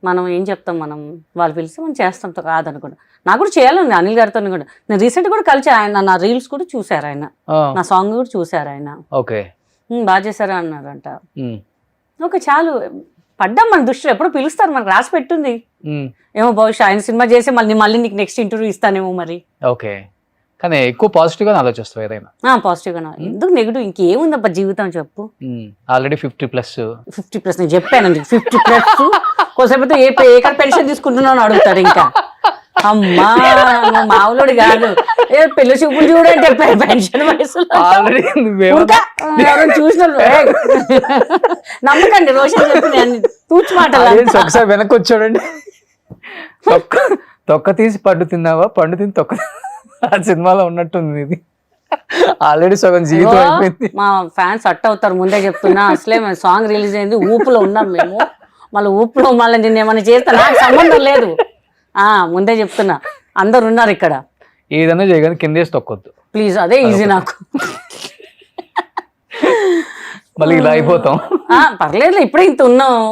మనం ఏం చెప్తాం, మనం వాళ్ళు పిలిస్తే మనం చేస్తాం కాదనుకుంటా. నాకు కూడా చేయాలని అనిల్ గారితో కూడా. నేను రీసెంట్ కూడా కలిసి ఆయన నా రీల్స్ కూడా చూసారు, ఆయన నా సాంగ్ కూడా చూసారు ఆయన. ఓకే, బాగా చేశారా అన్నారంట. ఓకే చాలు, పడ్డాం మన దృష్టిలో, ఎప్పుడు పిలుస్తారు, మనకు రాసి పెట్టుంది. ఏమో భవిష్యత్ ఆయన సినిమా చేసి మళ్ళీ నీకు నెక్స్ట్ ఇంటర్వ్యూ ఇస్తానేమో మరి. ఓకే, కానీ ఎక్కువ పాజిటివ్ గా ఆలోచిస్తావు ఏదైనా. పాజిటివ్ గా, ఎందుకు నెగిటివ్, ఇంకేముందబ్బా జీవితం చెప్పు. ఆల్రెడీ 50+. 50+ నేను చెప్పానండి, 50+. కొద్దిసేపు ఏ పెన్షన్ తీసుకుంటున్నావు అడుగుతారు ఇంకా. అమ్మా మామూలుడు కాదు, ఏ పెళ్లి చూపులు చూడంటే పెన్షన్ వయసులో చూసిన నమ్మకండి. రోషన్ చెప్పిన తూచి మాటలు ఒకసారి వెనక్కి వచ్చాడండి, తొక్క తీసి పండు తిన్నావా, పండు తిని తొక్క, ఆ సినిమాలో ఉన్నట్టుంది ఇది. ఆల్రెడీ సగం జీవితం అయిపోయింది. మా ఫ్యాన్స్ అట్ అవుతారు, ముందే చెప్తున్నా. అసలే సాంగ్ రిలీజ్ అయింది, ఊపులో ఉన్నాం మేము. మళ్ళీ ఊపులో మళ్ళీ నేను ఏమైనా చేస్తే నాకు సంబంధం లేదు, ముందే చెప్తున్నా. అందరు ఉన్నారు ఇక్కడ, ఏదైనా చేయగానే కిందేసి తొక్కొద్దు ప్లీజ్, అదే ఈజీ నాకు. మళ్ళీ ఇలా అయిపోతాం. పర్లేదు, ఇప్పుడే ఇంత ఉన్నావు.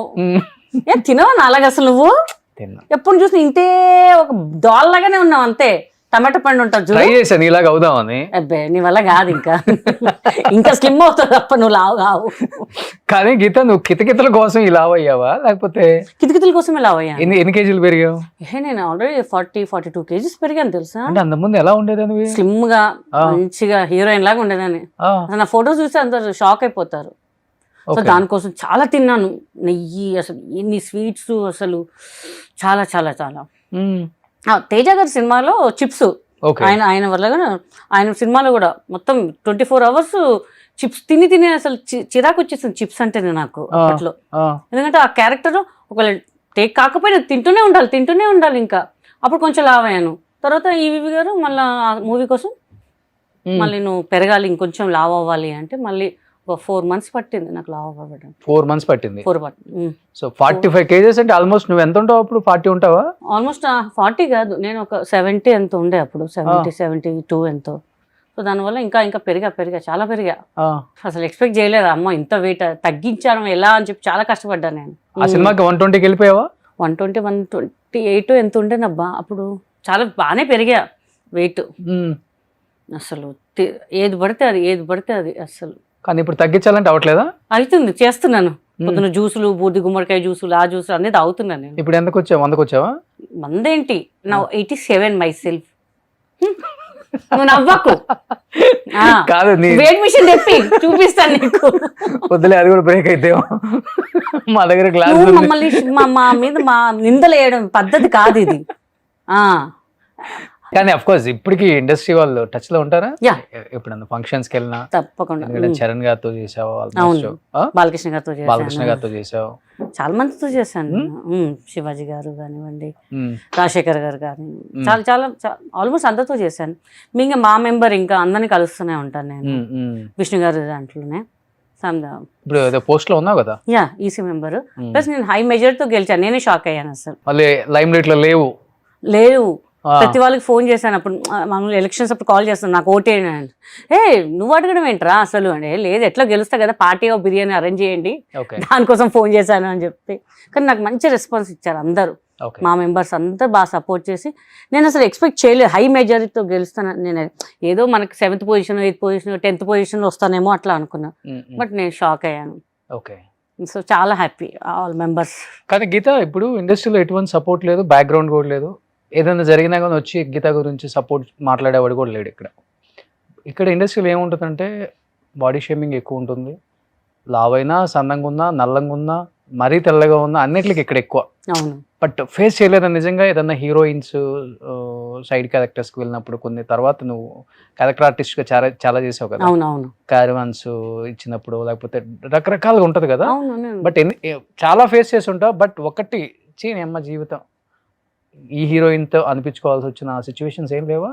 ఏ తినవా నాలాగా అసలు నువ్వు? ఎప్పుడు చూసి ఇంతే ఒక దోల్లాగానే ఉన్నావు అంతే. టమాటా పండు ఉంటావు ట్రై చేశాను ఇలాగ అవుదామని. అబ్బే నీ వల్ల కాదు, ఇంకా స్లిమ్ అవుతావు తప్ప నువ్వు లావు కావు. కానీ గీత, నువ్వు కితకితల కోసం ఇలా అయ్యావా, లేకపోతే కితకితల కోసం ఇలా అయ్యా? ఎన్ని కేజీలు పెరిగావు? నేను ఆల్రెడీ 40-42 kgs పెరిగాను తెలుసా. అంటే అంతకుముందు ఎలా ఉండేదాన్ని? స్లిమ్ గా మంచిగా హీరోయిన్ లాగా ఉండేదాన్ని. నా ఫోటోస్ చూస్తే అందరు షాక్ అయిపోతారు. సో దానికోసం చాలా తిన్నాను, నెయ్యి, అసలు ఎన్ని స్వీట్స్, అసలు చాలా చాలా చాలా. తేజ గారి సినిమాలో చిప్స్, ఆయన వల్ల ఆయన సినిమాలో కూడా మొత్తం 24 hours చిప్స్ తిని అసలు చిరాకు వచ్చేసింది చిప్స్ అంటేనే నాకు అప్పట్లో. ఎందుకంటే ఆ క్యారెక్టర్ ఒకవేళ టేక్ కాకపోయినా తింటూనే ఉండాలి ఇంకా. అప్పుడు కొంచెం లావ్ అయ్యాను. తర్వాత ఈవి గారు మళ్ళీ మూవీ కోసం మళ్ళీ నువ్వు పెరగాలి, ఇంకొంచెం లావ్ అవ్వాలి అంటే మళ్ళీ 4 months పట్టింది నాకు లావ్ అవ్వడం. 4 months పట్టింది. 4 months. సో 45 kgs అంటే ఆల్మోస్ట్ నువ్వు ఎంత ఉంటావు అప్పుడు? 40 ఉంటావా? ఆల్మోస్ట్ 40 కాదు, నేను ఒక 70 ఎంత ఉండే అప్పుడు, 72 ఎంతో. సో దానివల్ల ఇంకా పెరిగా చాలా పెరిగా. అసలు ఎక్స్పెక్ట్ చేయలేదు, అమ్మ ఇంత వెయిట్ తగ్గించాను ఎలా అని చెప్పి చాలా కష్టపడ్డా నేను. ఆ సినిమాకి 120కి వెళ్ళిపోయావా? 120, 128 ఎంత ఉండేనబ్బా అప్పుడు. చాలా బాగానే పెరిగా వెయిట్ అసలు. ఏది పడితే అది అసలు. కానీ ఇప్పుడు తగ్గించాలంటే అవట్లేదా? అవుతుంది, చేస్తున్నాను. పొద్దున జ్యూసులు, బూర్ది గుమ్మడికాయ జ్యూసులు, ఆ జ్యూసులు అనేది అవుతున్నాను నేను. ఇప్పుడు ఎందుకు వచ్చావు? 100కి వచ్చావా? 100 ఏంటి, నా 87 మై సెల్ఫ్. నువ్వు నవ్వకు, కాదు వెయిట్ మిషన్ తెప్పి చూపిస్తాను నీకు. వద్దులే, అది కూడా బ్రేక్ అయితే మా దగ్గర గ్లాస్. మమ్మల్ని మా మీద నిందలు వేయడం పద్ధతి కాదు ఇది. కానీ అఫ్ కోర్స్ ఇప్పటికి ఇండస్ట్రీ వాళ్ళు టచ్ లో ఉంటారా? ఎప్పుడన్నా ఫంక్షన్స్ కి వెళ్ళినా? తప్పకుండా. చరణ్ గారితో చేసావు, బాలకృష్ణ గారితో చేసావు, చాలా మందితో చేశాను. శివాజీ గారు కానివ్వండి, రాజశేఖర్ గారు కానీ, చాలా చాలా ఆల్మోస్ట్ అందరితో చేశాను. ఇంకా మా మెంబర్ ఇంకా అందరినీ కలుస్తూనే ఉంటాను నేను. విష్ణు గారు దాంట్లోనే ఇప్పుడు పోస్ట్ లో ఉన్నావు కదా, ఈసీ మెంబర్. ప్లస్ నేను హై మెజారిటీతో గెలిచాను, నేనే షాక్ అయ్యాను అసలు. మళ్ళీ లైమ్ లైట్ లో లేవు. ప్రతి వాళ్ళకి ఫోన్ చేశాను అప్పుడు, మామూలు ఎలక్షన్స్ అప్పుడు కాల్ చేస్తాను, నాకు ఓటేయండి అని. నువ్వు అడగడం ఏంట్రా అసలు అంటే, లేదు ఎట్లా గెలుస్తా కదా, పార్టీ బిర్యానీ అరేంజ్ చేయండి, దానికోసం ఫోన్ చేశాను అని చెప్పి. కానీ నాకు మంచి రెస్పాన్స్ ఇచ్చారు అందరూ, మా మెంబర్స్ అంతా బాగా సపోర్ట్ చేసి. నేను అసలు ఎక్స్పెక్ట్ చేయలేదు హై మెజారిటీతో గెలుస్తాను. నేను ఏదో మనకి 7th position, 8th position, 10th position వస్తానేమో అట్లా అనుకున్నా. బట్ నేను షాక్ అయ్యాను. సో చాలా హ్యాపీ ఆల్ మెంబర్స్. కానీ గీత, ఇప్పుడు ఇండస్ట్రీలో ఎటువంటి సపోర్ట్ లేదు, బ్యాక్గ్రౌండ్ కూడా లేదు. ఏదైనా జరిగినా కానీ వచ్చి గీత గురించి సపోర్ట్ మాట్లాడేవాడు కూడా లేడు ఇక్కడ ఇండస్ట్రీలో ఏముంటుందంటే బాడీ షేమింగ్ ఎక్కువ ఉంటుంది. లావైనా, సన్నంగా ఉన్నా, నల్లంగా ఉన్నా, మరీ తెల్లగా ఉన్నా, అన్నిటికి ఇక్కడ ఎక్కువ. బట్ ఫేస్ చేయలేదా నిజంగా? ఏదన్నా హీరోయిన్స్ సైడ్ క్యారెక్టర్స్కి వెళ్ళినప్పుడు కొన్ని, తర్వాత నువ్వు క్యారెక్టర్ ఆర్టిస్ట్గా చాలా చేసావు కదా, క్యారవాన్స్ ఇచ్చినప్పుడు, లేకపోతే రకరకాలుగా ఉంటుంది కదా. బట్ చాలా ఫేస్ చేసి ఉంటావు. బట్ ఒకటి అమ్మ జీవితం ఈ హీరోయిన్ తో అనిపించుకోవాల్సి వచ్చిన సిచ్యువేషన్స్ ఏం లేవా?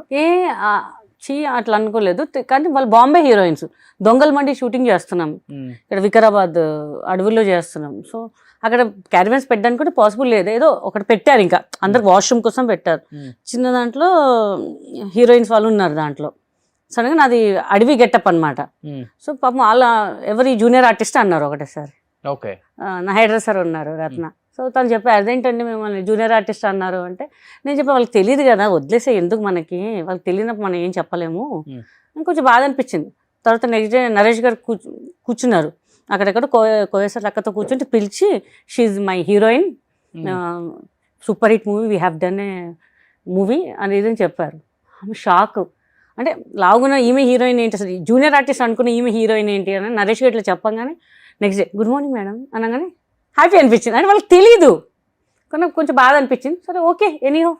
అట్లా అనుకోలేదు. కానీ వాళ్ళు బాంబే హీరోయిన్స్, దొంగల మండి షూటింగ్ చేస్తున్నాం ఇక్కడ వికారాబాద్ అడవుల్లో చేస్తున్నాం. సో అక్కడ క్యారవాన్స్ పెట్టడానికి కూడా పాసిబుల్ లేదు. ఏదో ఒకటి పెట్టారు, ఇంకా అందరు వాష్రూమ్ కోసం పెట్టారు. చిన్న దాంట్లో హీరోయిన్స్ వాళ్ళు ఉన్నారు దాంట్లో. సడన్గా నాది అడవి గెటప్ అనమాట. సో పాపం వాళ్ళ ఎవరి జూనియర్ ఆర్టిస్ట్ అన్నారు ఒకటేసారి. ఓకే. నా హెయిర్ డ్రెస్సర్ ఉన్నారు రత్న. సో తను చెప్పారు అదేంటండి మిమ్మల్ని జూనియర్ ఆర్టిస్ట్ అన్నారు అంటే, నేను చెప్పా వాళ్ళకి తెలియదు కదా, వదిలేసే ఎందుకు మనకి, వాళ్ళకి తెలియనప్పుడు మనం ఏం చెప్పలేము. కొంచెం బాధ అనిపించింది. తర్వాత నెక్స్ట్ డే నరేష్ గారు కూర్చున్నారు అక్కడెక్కడ కోయేశ్వర్ అక్కతో కూర్చుంటే పిలిచి, she my heroine, super hit movie, we have done a movie అనేది చెప్పారు. ఆమె షాక్. అంటే లాగున్న ఈమె హీరోయిన్ ఏంటి, అసలు జూనియర్ ఆర్టిస్ట్ అనుకున్న ఈమె హీరోయిన్ ఏంటి అని నరేష్ గారు ఇట్లా చెప్పగానే next day good morning madam అనగానే హ్యాపీ అనిపించింది. అంటే వాళ్ళకి తెలీదు, కానీ కొంచెం బాధ అనిపించింది. సరే ఓకే ఎనీహో,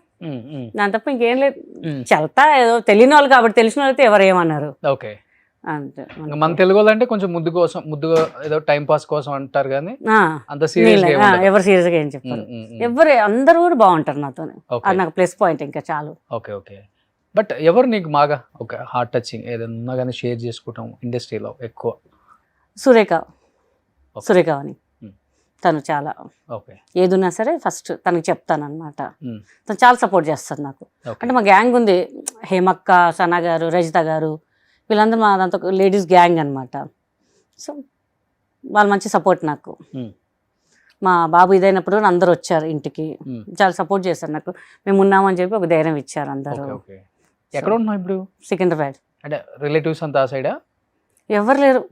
దాని తప్ప ఇంకేం లేదు. చల్తా ఏదో తెలియని వాళ్ళు కాబట్టి, తెలిసిన వాళ్ళైతే ఎవరు ఏమన్నారు. ఓకే. అంతే. మన తెలుగు అంటే కొంచెం ముద్దుగా ఏదో టైం పాస్ కోసం అంటారు కానీ అంత సీరియస్ ఎవరు సీరియస్ గా ఏం చెప్తారు, ఎవరు అందరూ కూడా బాగుంటారు నాతోనే. అది నాకు ప్లస్ పాయింట్ ఇంకా చాలు. Okay okay. బట్ ఎవరు నీకు బాగా ఒక హార్ట్ టచింగ్ ఏదన్నా కానీ షేర్ చేసుకుంటాం ఇండస్ట్రీలో ఎక్కువ? సురేఖ అని, తను చాలా ఏదున్నా సరే ఫస్ట్ తనకి చెప్తాను అనమాట. తను చాలా సపోర్ట్ చేస్తారు నాకు. అంటే మా గ్యాంగ్ ఉంది, హేమక్క, సనా గారు, రజిత గారు, వీళ్ళందరూ మా దాంతో లేడీస్ గ్యాంగ్ అనమాట. సో వాళ్ళు మంచి సపోర్ట్ నాకు. మా బాబు ఇదైనప్పుడు అందరూ వచ్చారు ఇంటికి, చాలా సపోర్ట్ చేశారు నాకు. మేము ఉన్నామని చెప్పి ఒక ధైర్యం ఇచ్చారు అందరూ. ఎక్కడ ఉన్నావు ఇప్పుడు? సికింద్రాబాద్. అంటే రిలేటివ్స్ అంతా ఆ సైడా? ఎవరు లేరు,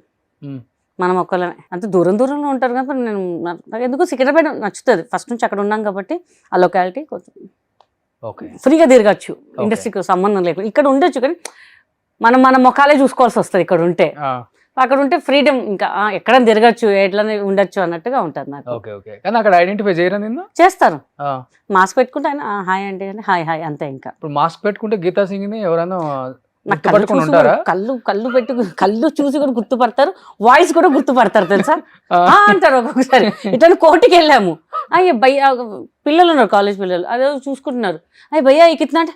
మనం ఒక్కళ్ళమే. అంత దూరంలో ఉంటారు కాబట్టి నేను నాకు ఎందుకు సికింద్రాబాద్ నచ్చుతుంది. ఫస్ట్ నుంచి అక్కడ ఉన్నాం కాబట్టి ఆ లొకాలిటీ కొంచెం ఫ్రీగా తిరగచ్చు, ఇండస్ట్రీకి సంబంధం లేకుండా. ఇక్కడ ఉండొచ్చు కానీ మన ముఖాలే చూసుకోవాల్సి వస్తుంది ఇక్కడ ఉంటే. అక్కడ ఉంటే ఫ్రీడమ్, ఇంకా ఎక్కడ తిరగచ్చు, ఎట్లనే ఉండొచ్చు అన్నట్టుగా ఉంటుంది నాకు. అక్కడ ఐడెంటిఫై చేయరా నిన్ను? చేస్తారు. మాస్క్ పెట్టుకుంటే ఆయన హాయ్ అంటే హాయ్ అంతే. ఇంకా మాస్క్ పెట్టుకుంటే గీతా సింగ్ ని ఎవరైనా కళ్ళు చూసి కూడా గుర్తుపడతారు, వాయిస్ కూడా గుర్తుపడతారు తెలుసా అంటారు ఒక్కొక్కసారి. ఇట్లా కోర్టుకి వెళ్ళాము, అయ్యే భయ్యా పిల్లలు ఉన్నారు, కాలేజ్ పిల్లలు, అదే చూసుకుంటున్నారు, అయ్యి భయ్యా ఈ కిतना అంటే,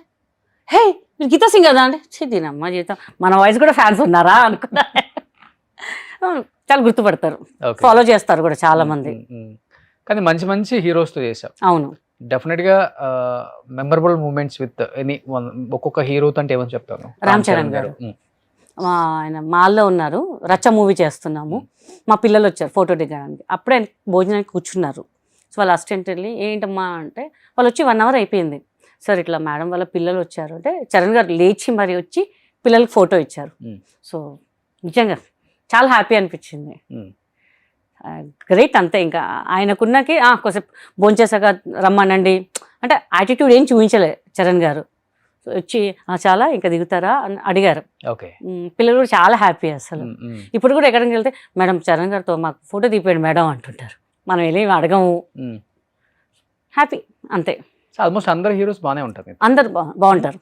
హే మీరు గీతా సింగ్ కదా అంటే, దీనమ్మ జీతం మన వాయిస్ కూడా ఫ్యాన్స్ ఉన్నారా అనుకున్నా. చాలా గుర్తుపడతారు, ఫాలో చేస్తారు కూడా చాలా మంది. కానీ మంచి మంచి హీరోస్ తో చేశావు. అవును, డెఫినెట్ గా మెమరబుల్ మూమెంట్స్ విత్ ఎనీ ఒక్కొక్క హీరో అంటే ఏమని చెప్తాను? రామ్ చరణ్ గారు ఆయన మాల్లో ఉన్నారు, రచ్చ మూవీ చేస్తున్నాము, మా పిల్లలు వచ్చారు ఫోటో దిగడానికి. అప్పుడే భోజనానికి కూర్చున్నారు. సో వాళ్ళ అసిస్టెంట్ వెళ్ళి ఏంటమ్మా అంటే, వాళ్ళు వచ్చి 1 hour అయిపోయింది. సార్ ఇట్లా మేడం వాళ్ళ పిల్లలు వచ్చారు అంటే, చరణ్ గారు లేచి మరి వచ్చి పిల్లలకి ఫోటో ఇచ్చారు. సో నిజంగా చాలా హ్యాపీ అనిపించింది. గ్రేట్. అంతే. ఇంకా ఆయనకున్నకి కొంచెంసేపు భోంచేసాక రమ్మనండి అంటే యాటిట్యూడ్ ఏం చూపించలే చరణ్ గారు. వచ్చి చాలా ఇంకా దిగుతారా అని అడిగారు. పిల్లలు కూడా చాలా హ్యాపీ అసలు. ఇప్పుడు కూడా ఎక్కడికి వెళ్తే మేడం చరణ్ గారితో మాకు ఫోటో తీపియండి మేడం అంటుంటారు. మనం వెళ్ళి అడగము, హ్యాపీ అంతే. ఆల్మోస్ట్ అందరు హీరోస్ బాగానే ఉంటారు, అందరు బాగుంటారు.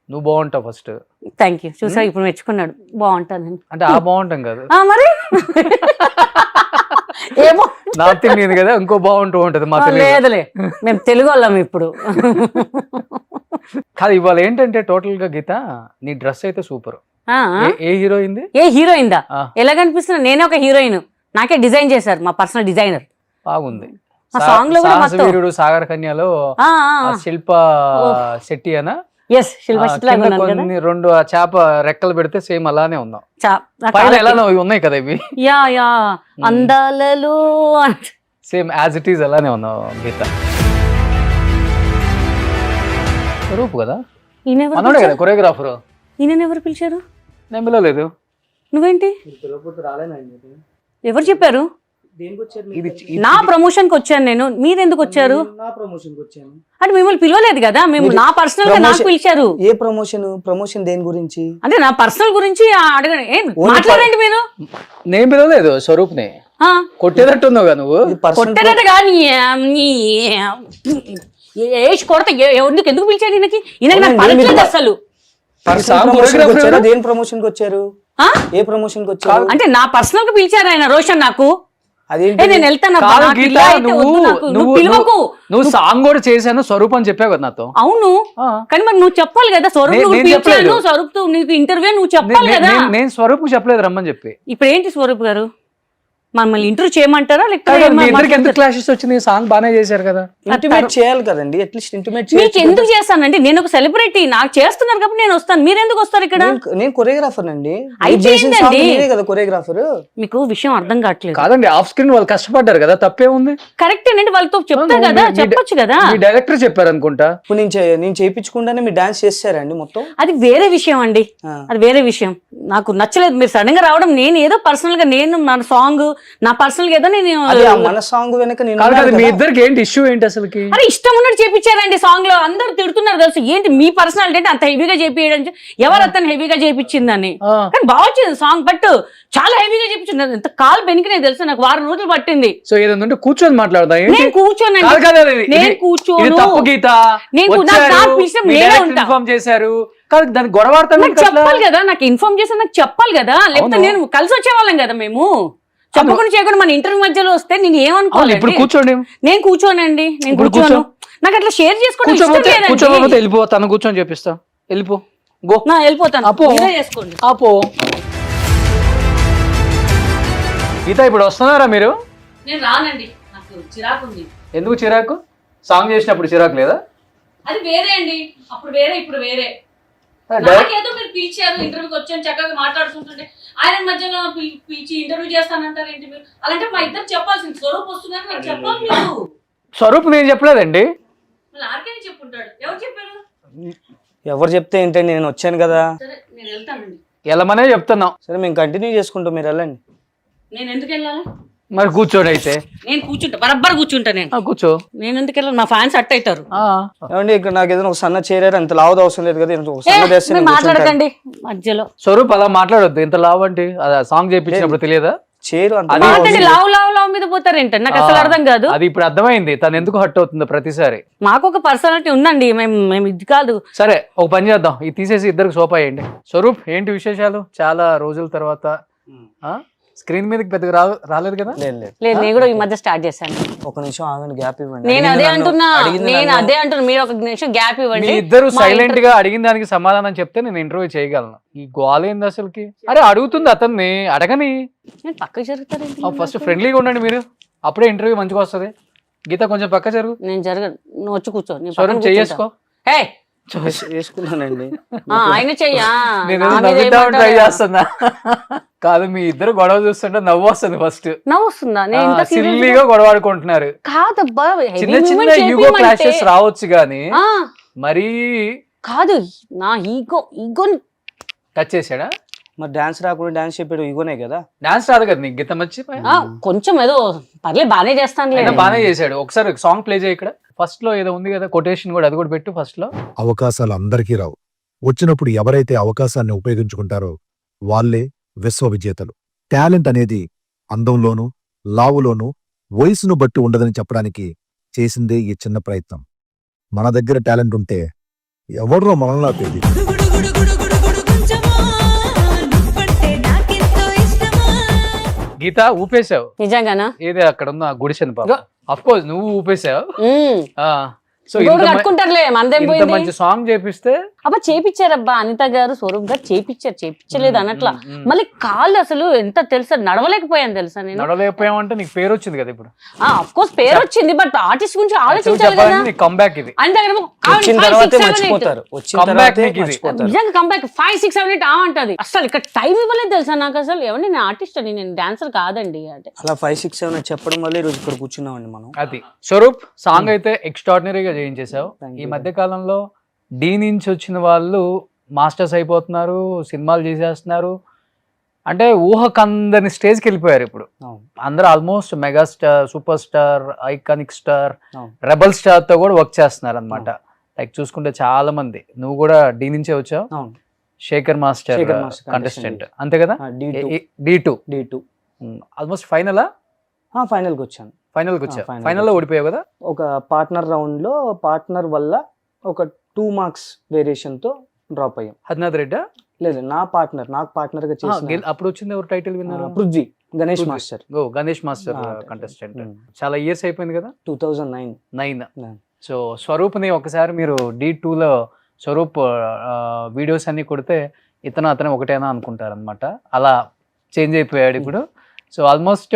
నువ్వు బాగుంటావు ఫస్ట్. Thank you. చూసా ఇప్పుడు మెచ్చుకున్నాడు, బాగుంటాను అంటే బాగుంటాం కదా మరి ఏమో నాకు తెలియదు కదా, ఇంకో బాగుంటూ ఉంటది. లేదులే, మేము తెలుగు వాళ్ళం ఇప్పుడు. కాదు ఇవాళ ఏంటంటే టోటల్ గా గీత నీ డ్రెస్ అయితే సూపర్. ఏ హీరోయింది? ఏ హీరోయిందా? ఎలా కనిపిస్తున్నా? నేనే ఒక హీరోయిన్, నాకే డిజైన్ చేశారు మా పర్సనల్ డిజైనర్. బాగుంది. సాంగ్ లో కూడా సాగర్ కన్యలో శిల్ప శెట్టి అనా? ఎస్, శిల్ప శెట్టి. 2 చేప రెక్కలు పెడితే సేమ్ అలానే ఉన్నాం. ఉన్నాయి కదా ఇవి. యా అందాలలో సేమ్ యాజ్ ఇట్ ఈస్ అలానే ఉన్నావు గీత. రూపు కదా కదా కొరియోగ్రాఫర్. ఈయన ఎవరు పిలిచారు? నేను పిలవలేదు. నువ్వేంటి? ఎవరు చెప్పారు? నా ప్రమోషన్ కి వచ్చాను నేను, మీరెందుకు వచ్చారు? అంటే మిమ్మల్ని పిలవలేదు కదా, మేము నా పర్సనల్ గా నాకు పిలిచారు. ఏ ప్రమోషన్ దేని గురించి? అంటే నా పర్సనల్ గురించి అడగండి, మాట్లాడండి మీరు. నేను పిలవలేదు స్వరూప్ ని. కొట్టేటట్టున్నావుగా నువ్వు. కొట్టేదట కానీ కొడతా ఎందుకు పిలిచాడు ఈయనకి? ఈయనకి నాకు పడట్లేదు అసలు. దేని ప్రమోషన్ కి వచ్చారు? ఏ ప్రమోషన్ కి వచ్చారు? అంటే నా పర్సనల్ కి పిలిచారు ఆయన, రోషన్ నాకు. అదేంటి నేను వెళ్తాను కాదు గీత, నువ్వు పిలువకు. నువ్వు సాంగ్ కూడా చేశాను స్వరూప్ అని చెప్పావు కదా నాతో. అవును, కానీ మరి నువ్వు చెప్పాలి కదా స్వరూప్ నేను చెప్పలేదు. స్వరూప్ నీకు ఇంటర్వ్యూ నువ్వు చెప్పాలి కదా. నేను స్వరూప్ చెప్పలేదు రమ్మని చెప్పి. ఇప్పుడు ఏంటి స్వరూప్ గారు మమ్మల్ని ఇంటర్వ్యూ చేయమంటారా మీ ఇద్దరికి ఎందుకు క్లాషెస్ వచ్చింది? సాంగ్ బానే చేశారు కదా. ఇంటిమేట్ చేయాలి కదండి, అట్లీస్ట్ ఇంటిమేట్ మీకు ఎందుకు చేస్తానండి? నేను ఒక సెలబ్రిటీ, నాకు చేస్తున్నారు కాబట్టి నేను వస్తాను. మీరు ఎందుకు వస్తారు ఇక్కడ? నేను కొరియోగ్రాఫర్ అండి. అయిపోయిందండి కదా కొరియోగ్రాఫర్. మీకు విషయం అర్థం కావట్లేదు. కాదండి, ఆఫ్ స్క్రీన్ వాళ్ళు కష్టపడ్డారు కదా, తప్పే ఉంది. కరెక్ట్ అండి, వాళ్ళతో చెప్తా కదా, చెప్పొచ్చు కదా. మీ డైరెక్టర్ చెప్పారు అనుకుంటా. ఇప్పుడు నేను చేయించకుండానే మీరు డాన్స్ చేస్తారండి మొత్తం. అది వేరే విషయం అండి, అది వేరే విషయం. నాకు నచ్చలేదు మీరు సడన్ గా రావడం. నేను ఏదో పర్సనల్ గా నేను నా సాంగ్ నా పర్సనల్ గా ఏదో నేను మన సాంగ్ వెనక మీ ఇద్దరికి ఏంటి ఇష్యూ ఏంటి అసలుకి? అరే ఇష్టం ఉన్నట్టు చేపించారండి. సాంగ్ లో అందరూ తిడుతున్నారు తెలుసు. ఏంటి మీ పర్సనాలిటీ అంటే అంత హెవీగా చేపించడం? ఎవరు అతను హెవీగా చేపించిందని. కానీ బాగా వచ్చింది సాంగ్, బట్ చాలా హెవీగా చేపించింది. ఎంత కాలు బెనికినే తెలుసు నాకు, 6 రోజులు పట్టింది. సో ఏదంటే కూర్చొని మాట్లాడదా? నేను కూర్చోనండి, నేను కూర్చోను. తప్పు గీత, ఇన్ఫార్మ్ చేశారు కాదు, దానికి గొడవ చెప్పాలి కదా, నాకు ఇన్ఫార్మ్ చేసి నాకు చెప్పాలి కదా, లేకపోతే నేను కలిసి వచ్చేవాళ్ళం కదా. మేము చెప్పకుండా చేయకుండా మన ఇంటర్వ్యూ మధ్యలో వస్తే నేను ఏమనుకోవాలి? ఇప్పుడు కూర్చోండి. నేను కూర్చోనండి, నేను కూర్చోను. నాకు అట్లా షేర్ చేసుకోవడం కూర్చోకపోతే వెళ్ళిపో, తను కూర్చొని చెప్పిస్తా. వెళ్ళిపో, గో. వెళ్ళిపోతాను. చేసుకోండి. అపో గీత, ఇప్పుడు వస్తున్నారా మీరు? నేను రానండి, నాకు చిరాకు ఉంది. ఎందుకు చిరాకు? సాంగ్ చేసినప్పుడు చిరాకు లేదా? అది వేరే అండి, అప్పుడు వేరే ఇప్పుడు వేరే. నాకేదో మీరు పిలిచారు, ఇంటర్వ్యూకి వచ్చాను, చక్కగా మాట్లాడుతుంటుంటే ఆయన మధ్యలో పిలిచి ఇంటర్వ్యూ చేస్తానంటారు ఏంటి మీరు? అలాంటే మా ఇద్దరు చెప్పాల్సింది. స్వరూప్ వస్తుందని నాకు చెప్పాలి మీరు. స్వరూప్ నేను చెప్పలేదండి. ఆర్కేనే చెప్పుంటాడు. ఎవరు చెప్పారు? ఎవరు చెప్తే ఏంటండి, నేను వచ్చాను కదా. సరే నేను వెళ్తానండి. వెళ్ళమనే చెప్తున్నాం. సరే మేము కంటిన్యూ చేసుకుంటాం, మీరు వెళ్ళండి. నేను ఎందుకు వెళ్ళాలి? మరి కూర్చోడు అయితే. నేను కూర్చుంటా, బరబ్బర్ కూర్చుంటా. నేను కూర్చో. నేను ఎందుకు వెళ్ళాలి? మా ఫ్యాన్స్ అట్ అవుతారు. ఏమండి, ఇక్కడ నాకు ఏదైనా ఒక సన్న చేరారు, అంత లావుది అవసరం లేదు కదా. మాట్లాడకండి మధ్యలో. స్వరూప్ అలా మాట్లాడొద్దు. ఇంత లావు అంటే సాంగ్ చేయించినప్పుడు తెలియదా? చేరు లావు లావు లావు మీద పోతారేంట, నాకు అసలు అర్థం కాదు. అది ఇప్పుడు అర్థమైంది తను ఎందుకు హట్ అవుతుందో ప్రతిసారి. మాకు ఒక పర్సనాలిటీ ఉందండి, మేము ఇది కాదు. సరే ఒక పని చేద్దాం, ఇది తీసేసి ఇద్దరికి సోపా అయ్యండి. స్వరూప్ ఏంటి విశేషాలు? చాలా రోజుల తర్వాత స్క్రీన్ మీదకి పెద్దగా రాలేదు కదా? లేదు, నేను కూడా ఈ మధ్య స్టార్ట్ చేశాను. ఒక నిమిషం ఆగండి, గ్యాప్ ఇవ్వండి. నేను అదే అంటున్నా, మీరు ఒక నిమిషం గ్యాప్ ఇవ్వండి. ఇద్దరు సైలెంట్ గా అడిగిన దానికి సమాధానం చెప్తే నేను ఇంటర్వ్యూ చేయగలను. ఈ గోలేంది అసలుకి? అరే అడుగుతుంది అతన్ని, అడగని. పక్కకు జరుగుతారు. ఫస్ట్ ఫ్రెండ్లీగా ఉండండి మీరు, అప్పుడే ఇంటర్వ్యూ మంచిగా వస్తుంది. గీత కొంచెం పక్క జరుగు. నేను జరగను, నువ్వు వచ్చి కూర్చో. స్వరూప్ చేసుకో. హే చేసుకున్నానండి. ఆయన చెయ్యా, ట్రై చేస్తున్నా. కాదు, మీ ఇద్దరు గొడవ చూస్తుంటే నవ్వు వస్తుంది. ఫస్ట్ నవ్వు వస్తుందా? సిల్లీగా గొడవ ఆడుకుంటున్నారు. కాదబ్బా, చిన్న చిన్న ఈగో క్లాషెస్ రావచ్చు గానీ మరీ కాదు. నా ఈగోని టచ్ చేశాడా? మరి డాన్స్ రాకుండా డాన్స్ చెప్పాడు, ఇగోనే కదా. డాన్స్ రాదు కదా నీకు? గీత మర్చి కొంచెం ఏదో పర్లేదు, బానే చేస్తాను. బానే చేశాడు. ఒకసారి సాంగ్ ప్లే చేయి. ఇక్కడ ఫస్ట్ లో ఏదో ఉంది కదా కొటేషన్, కూడా అది కూడా పెట్టు ఫస్ట్ లో. అవకాశాలు అందరికీ రావు. వచ్చినప్పుడు ఎవరైతే అవకాశాన్ని ఉపయోగించుకుంటారో వాళ్ళే విశ్వ విజేతలు. టాలెంట్ అనేది అందంలోనూ లావులోనూ వయసును బట్టి ఉండదని చెప్పడానికి చేసిందే ఈ చిన్న ప్రయత్నం. మన దగ్గర టాలెంట్ ఉంటే ఎవరో మనల్లా తెలియదు. గీత ఊపేశావు నిజంగానా? ఏదే అక్కడ ఉన్న గుడిసెను పాప. అఫ్ కోర్స్ నువ్వు ఊపేశావు. సో కట్టుకుంటారులే, మనదేం మంచి సాంగ్ చేపిస్తే అబ్బా చేపించారబ్బా. అనిత గారు, స్వరూప్ గారు చేపించలేదు అనట్లా. మళ్ళీ కాళ్ళు అసలు ఎంత తెలుసా, నడవలేకపోయాను తెలుసా. నేను నడవలేకపోయావు అంటే నీకు పేరు వచ్చింది కదా ఇప్పుడు. ఆఫ్ కోర్స్ పేరు వచ్చింది, బట్ ఆర్టిస్ట్ గురించి ఆలోచించాలి కదా. కంబ్యాక్ ఇది. నిజంగా కంబ్యాక్ 5, 6, 7, 8 అంటది. అసలు ఇక్కడ టైం ఇవ్వలేదు తెలుసా నాకు. అసలు ఎవరిని నేను ఆర్టిస్ట్ అని, నేను డాన్సర్ కాదండి. అంటే అలా 5, 6, 7 చెప్పడం వల్ల ఈ రోజు ఇక్కడ కూర్చున్నామండి మనం. అది స్వరూప్ సాంగ్ అయితే ఎక్స్ట్రాడినరీగా చేయించేసావు. ఈ మధ్య కాలంలో డీ నుంచి వచ్చిన వాళ్ళు మాస్టర్స్ అయిపోతున్నారు, సినిమాలు చేసేస్తున్నారు. అంటే ఊహకందని స్టేజ్కి వెళ్ళిపోయారు ఇప్పుడు అందరూ. Almost megastar, super star, iconic star, rebel star తో కూడా వర్క్ చేస్తున్నారు అనమాట. లైక్ చూసుకుంటే చాలా మంది. నువ్వు కూడా డీ నుంచే వచ్చావు. శేఖర్ మాస్టర్ కంటెస్టెంట్ అంతే కదా? D2 ఆల్మోస్ట్ ఫైనల్ ఫైనల్కి వచ్చాను. ఫైనల్లో ఓడిపోయావు కదా. ఒక పార్ట్నర్ రౌండ్ లో పార్ట్నర్ వల్ల ఒక 2 మార్క్స్ వేరియేషన్ తో డ్రాప్ అయ్యాం. హద్నాథ్ రెడ్డా? లేదు, నాకు పార్ట్నర్ గా చేసి. అప్పుడు వచ్చింది ఎవరు టైటిల్ విన్నారు? Prithvi. Ganesh master. Ganesh master contestant. చాలా ఇయర్స్ అయిపోయింది కదా. 2009. 9. సో స్వరూప్ని ఒకసారి మీరు D2లో స్వరూప్ వీడియోస్ అన్ని కొడితే అతను ఒకటేనా అనుకుంటారు అనమాట. అలా చేంజ్ అయిపోయాడు ఇప్పుడు. సో ఆల్మోస్ట్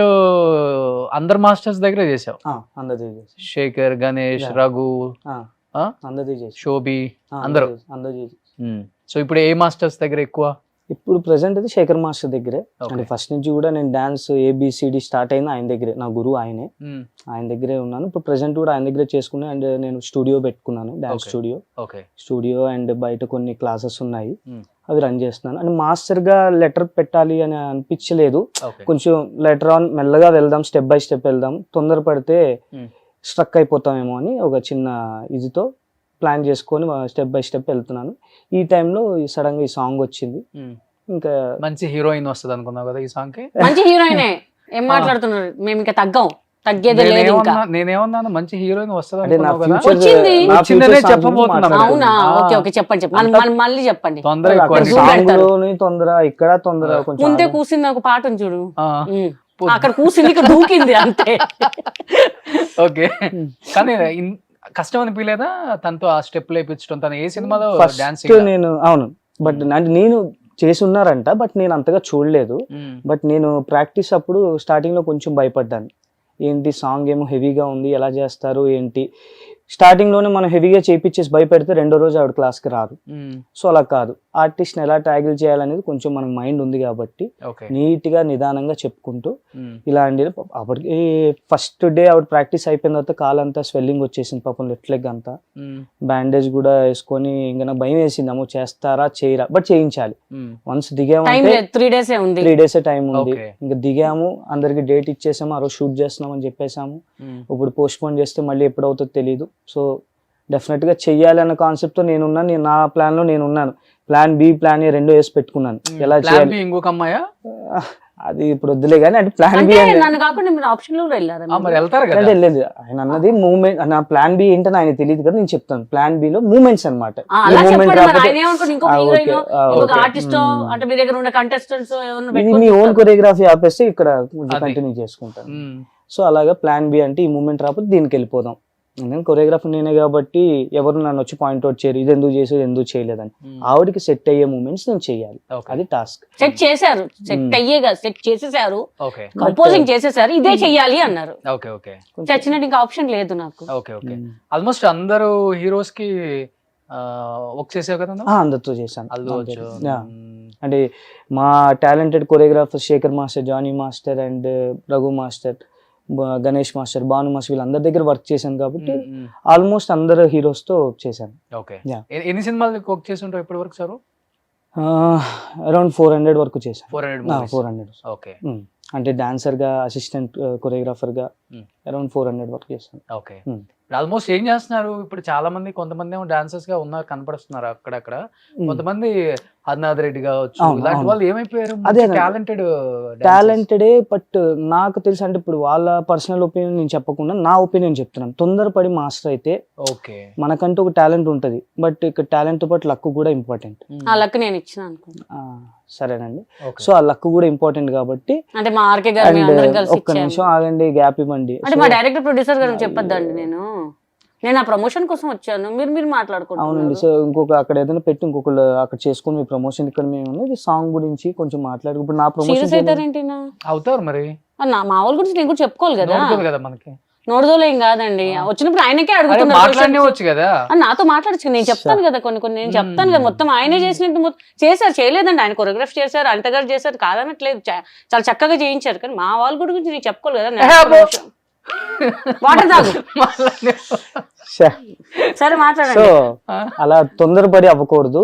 అందరు మాస్టర్స్ దగ్గర చేసావు. అందరిది శేఖర్, గణేష్, రఘు, అందరిది చేసి, శోభి, అందరూ. సో ఇప్పుడు ఏ మాస్టర్స్ దగ్గర ఎక్కువ? ఇప్పుడు ప్రెసెంట్ అయితే శేఖర్ మాస్టర్ దగ్గరే. అంటే ఫస్ట్ నుంచి కూడా నేను డాన్స్ ABCD స్టార్ట్ అయింది ఆయన దగ్గరే. నా గురువు ఆయనే, ఆయన దగ్గరే ఉన్నాను. ఇప్పుడు ప్రెసెంట్ కూడా ఆయన దగ్గరే చేసుకున్నాను. అండ్ నేను స్టూడియో పెట్టుకున్నాను, డాన్స్ స్టూడియో. అండ్ బయట కొన్ని క్లాసెస్ ఉన్నాయి, అవి రన్ చేస్తున్నాను. అండ్ మాస్టర్ గా లెటర్ పెట్టాలి అని అనిపించలేదు. కొంచెం లెటర్ ఆన్ మెల్లగా వెళ్దాం, స్టెప్ బై స్టెప్ వెళ్దాం, తొందరపడితే స్ట్రక్ అయిపోతామేమో అని ఒక చిన్న ఇదితో ప్లాన్ చేసుకొని స్టెప్ బై స్టెప్ వెళ్తున్నాను. ఈ టైంలో సడన్ గా ఈ సాంగ్ వచ్చింది. ఇంకా మంచి హీరోయిన్ వస్తుంది అనుకున్నావు కదా ఈ సాంగ్ కి. మంచి హీరోయినే. ఏం మాట్లాడుతున్నారు, మేము ఇంకా తగ్గేదే లేదు. నేనేమన్నాను, మంచి హీరోయిన్ వస్తుంది. అవునా? ఓకే ఓకే, చెప్పండి మళ్ళీ చెప్పండి. తొందర ఇక్కడ తొందర ముందే కూసింది ఒక పాట ఉంది చూడు, అక్కడ కూసింది ఇక్కడ దూకింది అంతే. ఓకే, కానీ కష్టం అనిపించలేదా తనతో ఆ స్టెప్ లేపించడం? తను ఏ సినిమాలో డాన్స్? నేను అవును, బట్ అంటే నేను చేసి ఉన్నారంట, బట్ నేను అంతగా చూడలేదు. బట్ నేను ప్రాక్టీస్ అప్పుడు స్టార్టింగ్ లో కొంచెం భయపడ్డాను. ఏంటి సాంగ్ ఏమో హెవీగా ఉంది, ఎలా చేస్తారు ఏంటి. స్టార్టింగ్ లోనే మనం హెవీగా చేపించేసి భయపెడితే రెండో రోజు ఆవిడ క్లాస్కి రాదు. సో అలా కాదు, ఆర్టిస్ట్ ని ఎలా ట్యాగిల్ చేయాలనేది కొంచెం మనకు మైండ్ ఉంది కాబట్టి నీట్ గా నిదానంగా చెప్పుకుంటూ ఇలా అండి. అప్పటికి ఫస్ట్ డే ఆవిడ ప్రాక్టీస్ అయిపోయిన తర్వాత కాలంతా స్వెల్లింగ్ వచ్చేసింది పాపం, లెఫ్ట్ లెగ్ అంతా. బ్యాండేజ్ కూడా వేసుకొని ఇంకా నాకు భయం వేసింది, అమ్మో చేస్తారా చేయరా, బట్ చేయించాలి. వన్స్ దిగాము 3 days టైం ఉంది, ఇంకా దిగాము, అందరికి డేట్ ఇచ్చేసాము, ఆ రోజు షూట్ చేస్తున్నాం అని చెప్పేసాము. ఇప్పుడు పోస్ట్ పోన్ చేస్తే మళ్ళీ ఎప్పుడవుతుందో తెలియదు. సో డెఫినెట్ గా చెయ్యాలి అన్న కాన్సెప్ట్ తో నేనున్నాను. నా ప్లాన్ లో నేనున్నాను. ప్లాన్ బి, ప్లాన్ A 2 వేసి పెట్టుకున్నాను. ఎలా చేయాలి ఇంకొక అమ్మాయా అది ఇప్పుడు వద్దులే కానీ, అంటే ప్లాన్ బి వెళ్ళలేదు. ఆయన అన్నది మూమెంట్, నా ప్లాన్ బి ఏంటని ఆయన తెలియదు కదా, నేను చెప్తాను. ప్లాన్ బి లో మూమెంట్స్ అనమాట. మీ ఓన్ కొరియోగ్రఫీ ఆపేస్తే ఇక్కడ కంటిన్యూ చేసుకుంటాను. సో అలాగా ప్లాన్ బి అంటే ఈ మూమెంట్ రాకపోతే దీనికి వెళ్ళిపోదాం. నేను కొరియోగ్రాఫర్ నేనే కాబట్టి ఎవరు నన్ను వచ్చి పాయింట్అవుట్ చేయరు, ఇది ఎందుకు చేసేది ఎందుకు చేయలేదని. ఆవిడకి సెట్ అయ్యే మూమెంట్స్ నేను చెయ్యాలి, అది టాస్క్. సెట్ చేశారు, సెట్ చేసేసారు, కంపోజింగ్ చేసేసారు, ఇదే చెయ్యాలి అన్నారు. చచ్చినట్టు ఇంకా ఆప్షన్ లేదు నాకు. ఆల్మోస్ట్ అందరూ హీరోస్ కి వర్క్ చేసావు కదా? అందరితో చేశాను. అంటే మా talented choreographer Shekhar master, Jani master and Raghu master, Ganesh master, Bhanu master, వీళ్ళందరి దగ్గర వర్క్ చేశాను కాబట్టి ఆల్మోస్ట్ అందరు హీరోస్ తో చేశాను. ఎన్ని సినిమాలు వర్క్ చేసి ఉంటావు ఇప్పటి వరకు సార్? అరౌండ్ 400 వరకు చేశాను. 400. అంటే డాన్సర్ గా, అసిస్టెంట్ కొరియోగ్రాఫర్ గా అరౌండ్ 400 వర్క్ చేశాను. ఆల్మోస్ట్ ఏం చేస్తున్నారు ఇప్పుడు? చాలా మంది, కొంతమంది ఏమో డాన్సర్స్ గా ఉన్నారు, కనపడుస్తున్నారు అక్కడక్కడ. కొంతమంది హరినాథ్ రెడ్డి కావచ్చు, ఇలాంటి వాళ్ళు ఏమైపోయారు? టాలెంటెడే, బట్ నాకు తెలుసు అంటే ఇప్పుడు వాళ్ళ పర్సనల్ ఒపీనియన్ నేను చెప్పకుండా నా ఒపీనియన్ చెప్తున్నాను. తొందరపడి మాస్టర్ అయితే మనకంటూ ఒక టాలెంట్ ఉంటది, బట్ ఇక్కడ టాలెంట్ తో పాటు లక్ కూడా ఇంపార్టెంట్. ఆ లక్ నేను ఇచ్చిన అనుకుంటా. సరేనండి. సో ఆ లక్ కూడా ఇంపార్టెంట్ కాబట్టి. అంటే మా ఆర్కే గారు ఒక్క నిమిషం ఆగండి, గ్యాప్ ఇవ్వండి. అంటే మా డైరెక్టర్ ప్రొడ్యూసర్ గారు చెప్పొద్దండి, నేను ఆ ప్రమోషన్ కోసం వచ్చాను, మీరు మాట్లాడుకుంటారు. అవునండి. సో ఇంకొక అక్కడ ఏదైనా పెట్టి ఇంకొకళ్ళు అక్కడ చేసుకుని మీ ప్రమోషన్ ఇక్కడ మేము ఇది సాంగ్ గురించి కొంచెం మాట్లాడు. ఇప్పుడు నా ప్రమోషన్ అవుతారు మరి, మా వాళ్ళ గురించి నేను కూడా చెప్పుకోవాలి కదా. మనకి నోడుదోలేం కాదండి, వచ్చినప్పుడు ఆయనకే అడుగుతున్నారు, నాతో మాట్లాడచ్చు. నేను చెప్తాను కదా కొన్ని నేను చెప్తాను కదా. మొత్తం ఆయనే చేసినట్టు చేశారు, చేయలేదండి. ఆయన కొరియోగ్రాఫ్ చేశారు, అనిత గారు చేశారు, కాదనట్లేదు, చాలా చక్కగా చేయించారు. కానీ మా వాళ్ళ గురించి నేను చెప్పుకోవాలి కదా. వాటర్ తాగు. సరే మాట్లాడండి. సో అలా తొందరపడి అవ్వకూడదు.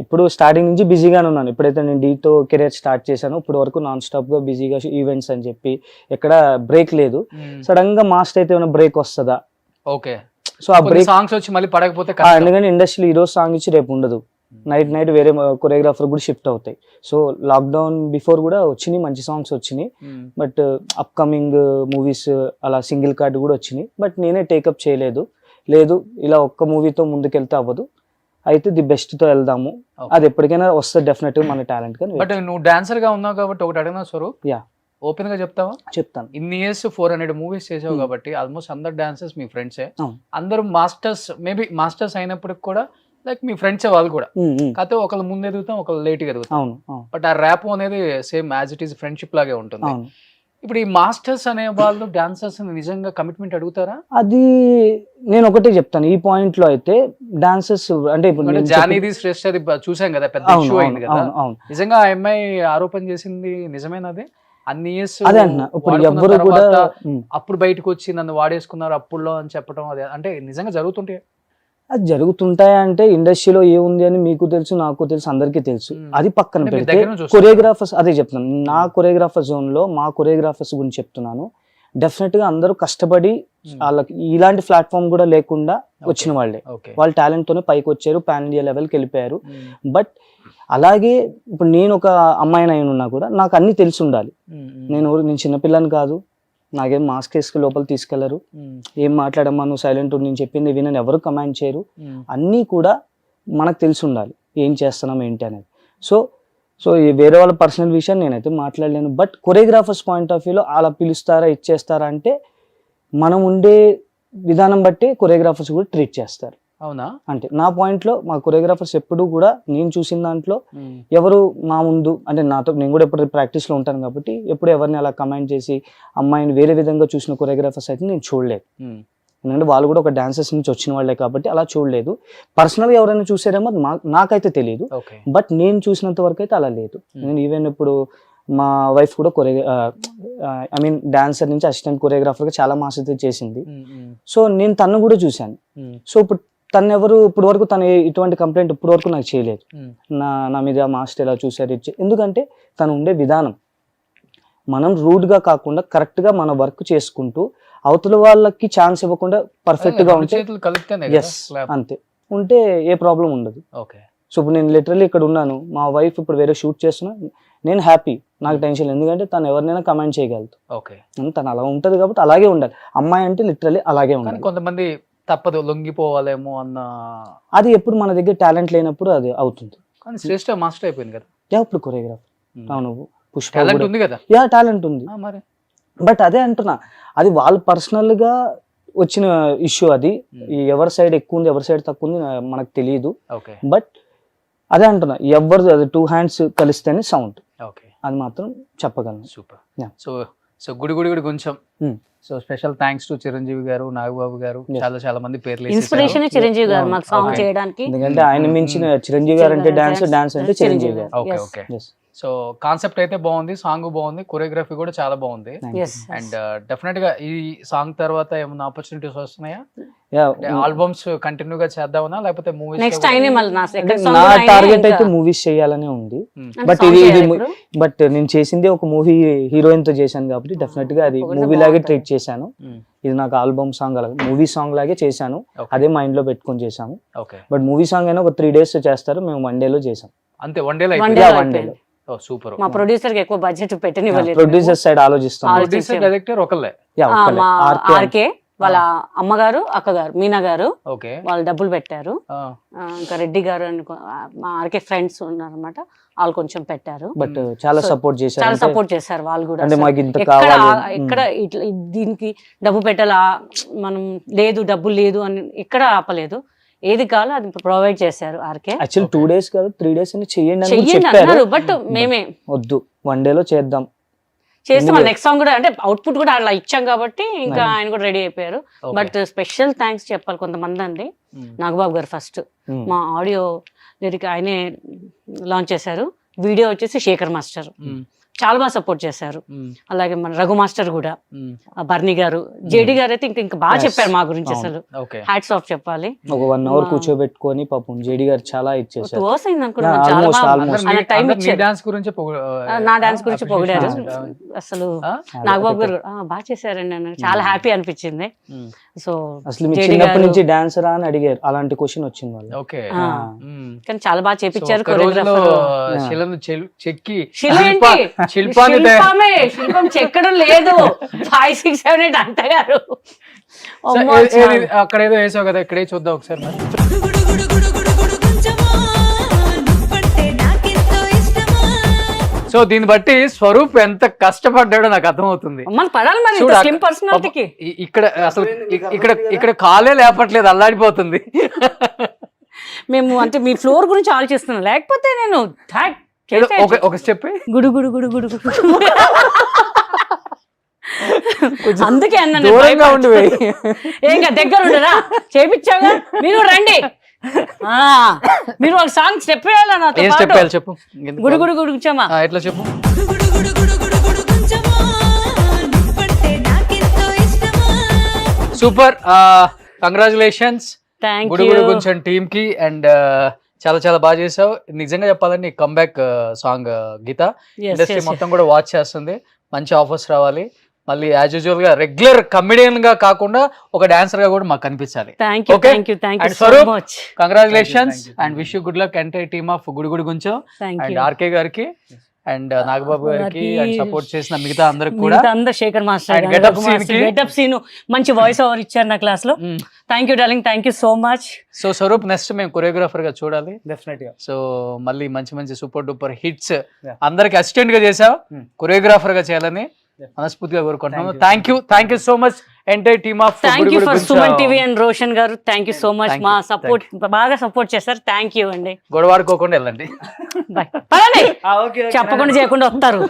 ఇప్పుడు స్టార్టింగ్ నుంచి బిజీగానే ఉన్నాను. ఎప్పుడైతే నేను D2 కెరీర్ స్టార్ట్ చేశానో ఇప్పుడు వరకు నాన్ స్టాప్ గా బిజీగా ఈవెంట్స్ అని చెప్పి ఎక్కడ బ్రేక్ లేదు. సడన్ గా మాస్టర్ అయితే ఏమైనా బ్రేక్ వస్తుందా? సో ఆ బ్రేక్ సాంగ్స్ వచ్చి మళ్ళీ పడకపోతే, ఎందుకంటే ఇండస్ట్రీలో ఈ రోజు సాంగ్ ఇచ్చి రేపు ఉండదు. నైట్ వేరే కొరియోగ్రాఫర్ కూడా షిఫ్ట్ అవుతాయి. సో లాక్డౌన్ బిఫోర్ కూడా వచ్చినాయి, మంచి సాంగ్స్ వచ్చినాయి. బట్ అప్కమింగ్ మూవీస్ అలా సింగిల్ కార్డు కూడా వచ్చినాయి. బట్ నేనే టేకప్ చేయలేదు. ఇలా ఒక్క మూవీతో ముందుకెళ్తే అవ్వదు. అయితే ది బెస్ట్ తో వెళ్దాము, Okay. అది ఎప్పటికైనా వస్తుంది డెఫినెట్ గా మన టాలెంట్ కానీ బట్ నువ్వు డాన్సర్ గా ఉన్నావు కాబట్టి ఒకటి అడిగినా స్వరూప్, Yeah. ఓపెన్ గా చెప్తావా? చెప్తాను. ఇన్ని ఇయర్స్ 400 మూవీస్ చేసావు Hmm. కాబట్టి ఆల్మోస్ట్ అందరు డాన్సర్స్ మీ ఫ్రెండ్సే, అవును. అందరూ మాస్టర్స్, మేబీ మాస్టర్స్ అయినప్పటికి కూడా లైక్ మీ ఫ్రెండ్సే వాళ్ళు కూడా. కాకపోతే ఒకళ్ళు ముందు ఎదుగుతాం, ఒకళ్ళు లేట్ గా ఎదుగుతాం. అవును అవును బట్ ఆ ర్యాప్ అనేది same as it is friendship లాగే ఉంటుంది. అవును. ఇప్పుడు ఈ మాస్టర్స్ అనే వాళ్ళు డాన్సర్స్ నిజంగా కమిట్మెంట్ అడుగుతారా? అది నేను ఒకటే చెప్తాను ఈ పాయింట్ లో అయితే, డాన్సర్స్ అంటే ఇప్పుడు నేను జానీది శ్రేష్ఠ అది చూసాం కదా, పెద్ద అవును, ఇష్యూ అవును, అయింది కదా. అవును, అవును. నిజంగా ఆ అమ్మాయి ఆరోపణ చేసింది నిజమేనది? అన్ని ఇయర్స్ అదే అంటున్నా, ఇప్పుడు ఎవ్వరు కూడా అప్పుడు బయటకు వచ్చి నన్ను వాడేసుకున్నారు అప్పుడులో అని చెప్పడం, అదే అంటే నిజంగా జరుగుతుంటే అది జరుగుతుంటాయా అంటే, ఇండస్ట్రీలో ఏముంది అని మీకు తెలుసు, నాకు తెలుసు, అందరికీ తెలుసు. అది పక్కన అంటే మీ పెడితే దగ్గర నుంచి చూస్తారా? కొరియోగ్రాఫర్స్, అదే చెప్తున్నాను, నా కొరియోగ్రాఫర్ జోన్ లో మా కొరియోగ్రాఫర్స్ గురించి చెప్తున్నాను. డెఫినెట్ గా అందరూ కష్టపడి వాళ్ళకి ఇలాంటి ప్లాట్ఫామ్ కూడా లేకుండా వచ్చిన వాళ్ళే, ఓకే. వాళ్ళ టాలెంట్ తోనే పైకి వచ్చారు, పాన్ ఇండియా లెవెల్కి వెళ్ళిపోయారు. బట్ అలాగే ఇప్పుడు నేను ఒక అమ్మాయిని అయిన ఉన్నా కూడా నాకు అన్ని తెలిసి ఉండాలి. నేను చిన్నపిల్లని కాదు, నాకేం మాస్క్ వేసుకు లోపల తీసుకెళ్లరు, ఏం మాట్లాడమ్మా నువ్వు సైలెంట్ నేను చెప్పింది వినని ఎవరు కమాండ్ చేయరు. అన్నీ కూడా మనకు తెలిసి ఉండాలి ఏం చేస్తున్నాం ఏంటి అనేది. సో సో ఈ వేరే వాళ్ళ పర్సనల్ విషయం నేనైతే మాట్లాడలేను. బట్ కొరియోగ్రాఫర్స్ పాయింట్ ఆఫ్ వ్యూలో అలా పిలుస్తారా ఇచ్చేస్తారా అంటే, మనం ఉండే విధానం బట్టి కొరియోగ్రాఫర్స్ కూడా ట్రీట్ చేస్తారు. అవునా? అంటే నా పాయింట్లో మా కొరియోగ్రాఫర్స్ ఎప్పుడూ కూడా నేను చూసిన దాంట్లో ఎవరు మా ముందు, అంటే నాతో నేను కూడా ఎప్పుడు ప్రాక్టీస్లో ఉంటాను కాబట్టి ఎప్పుడు ఎవరిని అలా కమెంట్ చేసి అమ్మాయిని వేరే విధంగా చూసిన కొరియోగ్రాఫర్స్ అయితే నేను చూడలేదు. ఎందుకంటే వాళ్ళు కూడా ఒక డాన్సర్స్ నుంచి వచ్చిన వాళ్ళే కాబట్టి అలా చూడలేదు. పర్సనల్గా ఎవరైనా చూసారేమో నాకైతే తెలియదు. బట్ నేను చూసినంత వరకు అయితే అలా లేదు. నేను ఈవెన్ ఇప్పుడు మా వైఫ్ కూడా ఐ మీన్ డాన్సర్ నుంచి అసిస్టెంట్ కొరియోగ్రాఫర్గా చాలా మాస్టర్ చేసింది. సో నేను తను కూడా చూశాను. సో ఇప్పుడు తను ఎవరు ఇప్పుడు వరకు తను ఇటువంటి కంప్లైంట్ ఇప్పుడు వరకు నాకు చేయలేదు. నా మీద మాస్టర్ ఎలా చూసారు, ఎందుకంటే తను ఉండే విధానం మనం రూడ్గా కాకుండా కరెక్ట్గా మన వర్క్ చేసుకుంటూ అవతల వాళ్ళకి ఛాన్స్ ఇవ్వకుండా పర్ఫెక్ట్ గా ఉంటే అంతే ఉంటే ఏ ప్రాబ్లం ఉండదు. సో ఇప్పుడు నేను లిటరల్లీ ఇక్కడ ఉన్నాను, మా వైఫ్ ఇప్పుడు వేరే షూట్ చేస్తున్నా, నేను హ్యాపీ, నాకు టెన్షన్, ఎందుకంటే తను ఎవరినైనా కమెంట్ చేయగలుగుతాను. తను అలా ఉంటది కాబట్టి అలాగే ఉండాలి. అమ్మాయి అంటే లిటరల్లీ అలాగే ఉండాలి. కొంతమంది తప్పదు లొంగిపోవాలేమో అన్న, అది ఎప్పుడు మన దగ్గర టాలెంట్ లేనప్పుడు అది అవుతుంది. కానీ శ్రేష్ఠ మాస్టర్ అయిపోయింది కదా. ఇప్పుడు కొరియోగ్రాఫర్ అవును, పుష్ప ఉంది కదా. టాలెంట్ ఉంది. మరి బట్ అదే అంటున్నా, అది వాళ్ళు పర్సనల్ గా వచ్చిన ఇష్యూ. అది ఎవరి సైడ్ ఎక్కువ ఉంది ఎవరి సైడ్ తక్కువ ఉంది మనకు తెలియదు. బట్ అదే అంటున్నా, ఎవరు అది 2 hands కలిస్తేనే సౌండ్, అది మాత్రం చెప్పగలను. సూపర్. సో గుడి కొంచెం so special thanks to Chiranjeevi గారు, నాగబాబు గారు, చాలా మంది పేర్లు ఇన్స్పిరేషన్ చిరంజీవి గారు మాకు సాంగ్ చేయడానికి. ఎందుకంటే ఆయన మించిన చిరంజీవి గారు అంటే డాన్స్ అంటే చిరంజీవి గారు. ఓకే. సో కాన్సెప్ట్ అయితే బాగుంది, సాంగ్ బాగుంది, కొరియోగ్రఫీ కూడా చాలా బాగుంది. అండ్ డెఫినెట్ గా ఈ సాంగ్ తర్వాత ఏమైనా ఆపర్చునిటీస్ వస్తున్నాయా? ఆల్బమ్స్ కంటిన్యూ గా చేద్దామనా లేకపోతే మూవీస్? నెక్స్ట్ అయినే మళ్ళీ నా టార్గెట్ అయితే మూవీస్ చేయాలనే ఉంది. బట్ నేను చేసింది ఒక మూవీ హీరోయిన్ తో చేశాను కాబట్టి డెఫినెట్ గా అది మూవీ లాగే ట్రీట్ చేశాను. ఇది నాకు ఆల్బమ్ సాంగ్ అలాగే మూవీ సాంగ్ లాగే చేశాను, అదే మైండ్ లో పెట్టుకొని చేశాను. బట్ మూవీ సాంగ్ అయినా ఒక 3 days చేస్తారు, మేము 1 day లో చేసాం. అంతే, 1 day లో. సూపర్. మా ప్రొడ్యూసర్ కి ఎక్కువ బడ్జెట్ పెట్టనివ్వలేదు. ప్రొడ్యూసర్ సైడ్ ఆలోచిస్తాం. ప్రొడ్యూసర్ డైరెక్టర్ ఒకళ్ళే, ఆర్కే వాళ్ళ అమ్మగారు అక్కగారు మీనా గారు వాళ్ళు డబ్బులు పెట్టారు. ఇంకా రెడ్డి గారు మా ఆర్కే ఫ్రెండ్స్ ఉన్నారు అనమాట, వాళ్ళు కొంచెం పెట్టారు. బట్ చాలా సపోర్ట్ చేశారు వాళ్ళు కూడా. ఎక్కడ ఇట్లా దీనికి డబ్బు పెట్టాలా, మనం లేదు డబ్బులు లేదు అని ఎక్కడ ఆపలేదు, ఏది కావాలో అది ప్రొవైడ్ చేశారు ఆర్కే. యాక్చువల్లీ 2 days కాదు 3 days అని చెయ్యండి అన్నారు. బట్ మేమే వద్దు 1 day లో చేద్దాం చేస్తాం. నెక్స్ట్ సాంగ్ కూడా అంటే అవుట్పుట్ కూడా అలా ఇచ్చాం కాబట్టి ఇంకా ఆయన కూడా రెడీ అయిపోయారు. బట్ స్పెషల్ థ్యాంక్స్ చెప్పాలి కొంతమంది అండి. నాగబాబు గారు ఫస్ట్ మా ఆడియో లిరిక్ ఆయనే లాంచ్ చేశారు. వీడియో వచ్చేసి శేఖర్ మాస్టర్ చాలా బాగా సపోర్ట్ చేశారు. అలాగే మన రఘు మాస్టర్ కూడా, బర్ని గారు, జేడి గారు అయితే ఇంకా బాగా చెప్పారు మా గురించి. అసలు హ్యాట్స్ ఆఫ్ చెప్పాలి. ఒక 1 hour కూర్చోబెట్టుకొని పాపం జేడి గారు చాలా ఇచ్చేసారు. నా డాన్స్ గురించి పొగిడారు. అసలు నాగబాబు గారు బాగా చేశారండి అన్నారు, చాలా హ్యాపీ అనిపించింది. సో అసలు చిన్నప్పటి నుంచి డాన్సరా అని అడిగారు, అలాంటి క్వశ్చన్ వచ్చింది వాళ్ళు. కానీ చాలా బాగా చేపించారు. శిల్పం చెక్కడం లేదు, 5, 6, 7, 8 అంటగారు. అక్కడ ఏదో వేసావు కదా, ఇక్కడే చూద్దాం ఒకసారి. సో దీన్ని బట్టి స్వరూప్ ఎంత కష్టపడ్డాడో నాకు అర్థమవుతుంది. మన పడాలి మరి చూడు, స్లిమ్ పర్సనాలిటీకి. ఇక్కడ అసలు ఇక్కడ కాలే లేపట్లేదు, అల్లాడిపోతుంది. మేము అంటే మీ ఫ్లోర్ గురించి ఆలోచిస్తున్నాం, లేకపోతే నేను ఒక స్టెప్ గుడు గుడు గుడు గుడు గుడు. అందుకే అన్నాను దూరంగా ఉండి ఏం దగ్గర ఉండరా, చేపించాగా మీరు రండి. మీరు ఒక సాంగ్ స్టెప్ వేయాలా నాతో ఏం స్టెప్ వేయాలి చెప్పు. గుడు గుడు గుడు గుచ్చమ్మా ఎట్లా చెప్పు. సూపర్, కంగ్రాచులేషన్స్ థ్యాంక్ గుడి యూ. గుడి గుంచం టీమ్ కి. అండ్ చాలా చాలా బాగా చేసావు. నిజంగా చెప్పాలని కంబ్యాక్ సాంగ్ గీత ఇండస్ట్రీ మొత్తం కూడా వాచ్ చేస్తుంది. మంచి ఆఫర్స్ రావాలి. మళ్ళీ యాజ్ యూజువల్ గా రెగ్యులర్ కమెడియన్ గా కాకుండా ఒక డాన్సర్ గా కూడా మాకు కనిపించాలి. Thank you, Okay? Thank you, thank you And so Swaroop, much. Congratulations and wish you good luck entire team of Gudi Gudi Guncham thank and you. RK గారికి అండ్ నాగబాబు గారికి అండ్ సపోర్ట్ చేసిన మిగతా అందరికి కూడా. మిగతా అందరు Shekhar master And Get Up Scene కి. గెటప్ సీన్ మంచి వాయిస్ ఓవర్ ఇచ్చారు నా క్లాస్ లో. Thank you darling, thank you so much. So Swaroop next మేము కొరియోగ్రాఫర్ గా చూడాలి. డెఫినెట్ గా. సో మళ్ళీ మంచి మంచి సూపర్ డూపర్ హిట్స్ అందరికి అసిస్టెంట్ గా చేసావు, కొరియోగ్రాఫర్ గా చేయాలని మనస్ఫూర్తిగా కోరుకుంటున్నాము. Thank you so much entire team of. Thank you for Suman TV and Roshan garu. Thank you so much. మా సపోర్ట్ బాగా సపోర్ట్ చేస్తారు. థ్యాంక్ యూ అండి. గొడవాడుకోకుండా వెళ్ళండి. బాయ్. చెప్పకుండా చేయకుండా వస్తారు.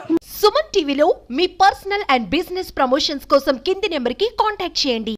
సుమన్ టీవీలో మీ పర్సనల్ అండ్ బిజినెస్ ప్రమోషన్స్ కోసం కింది నెంబర్కి కాంటాక్ట్ చేయండి.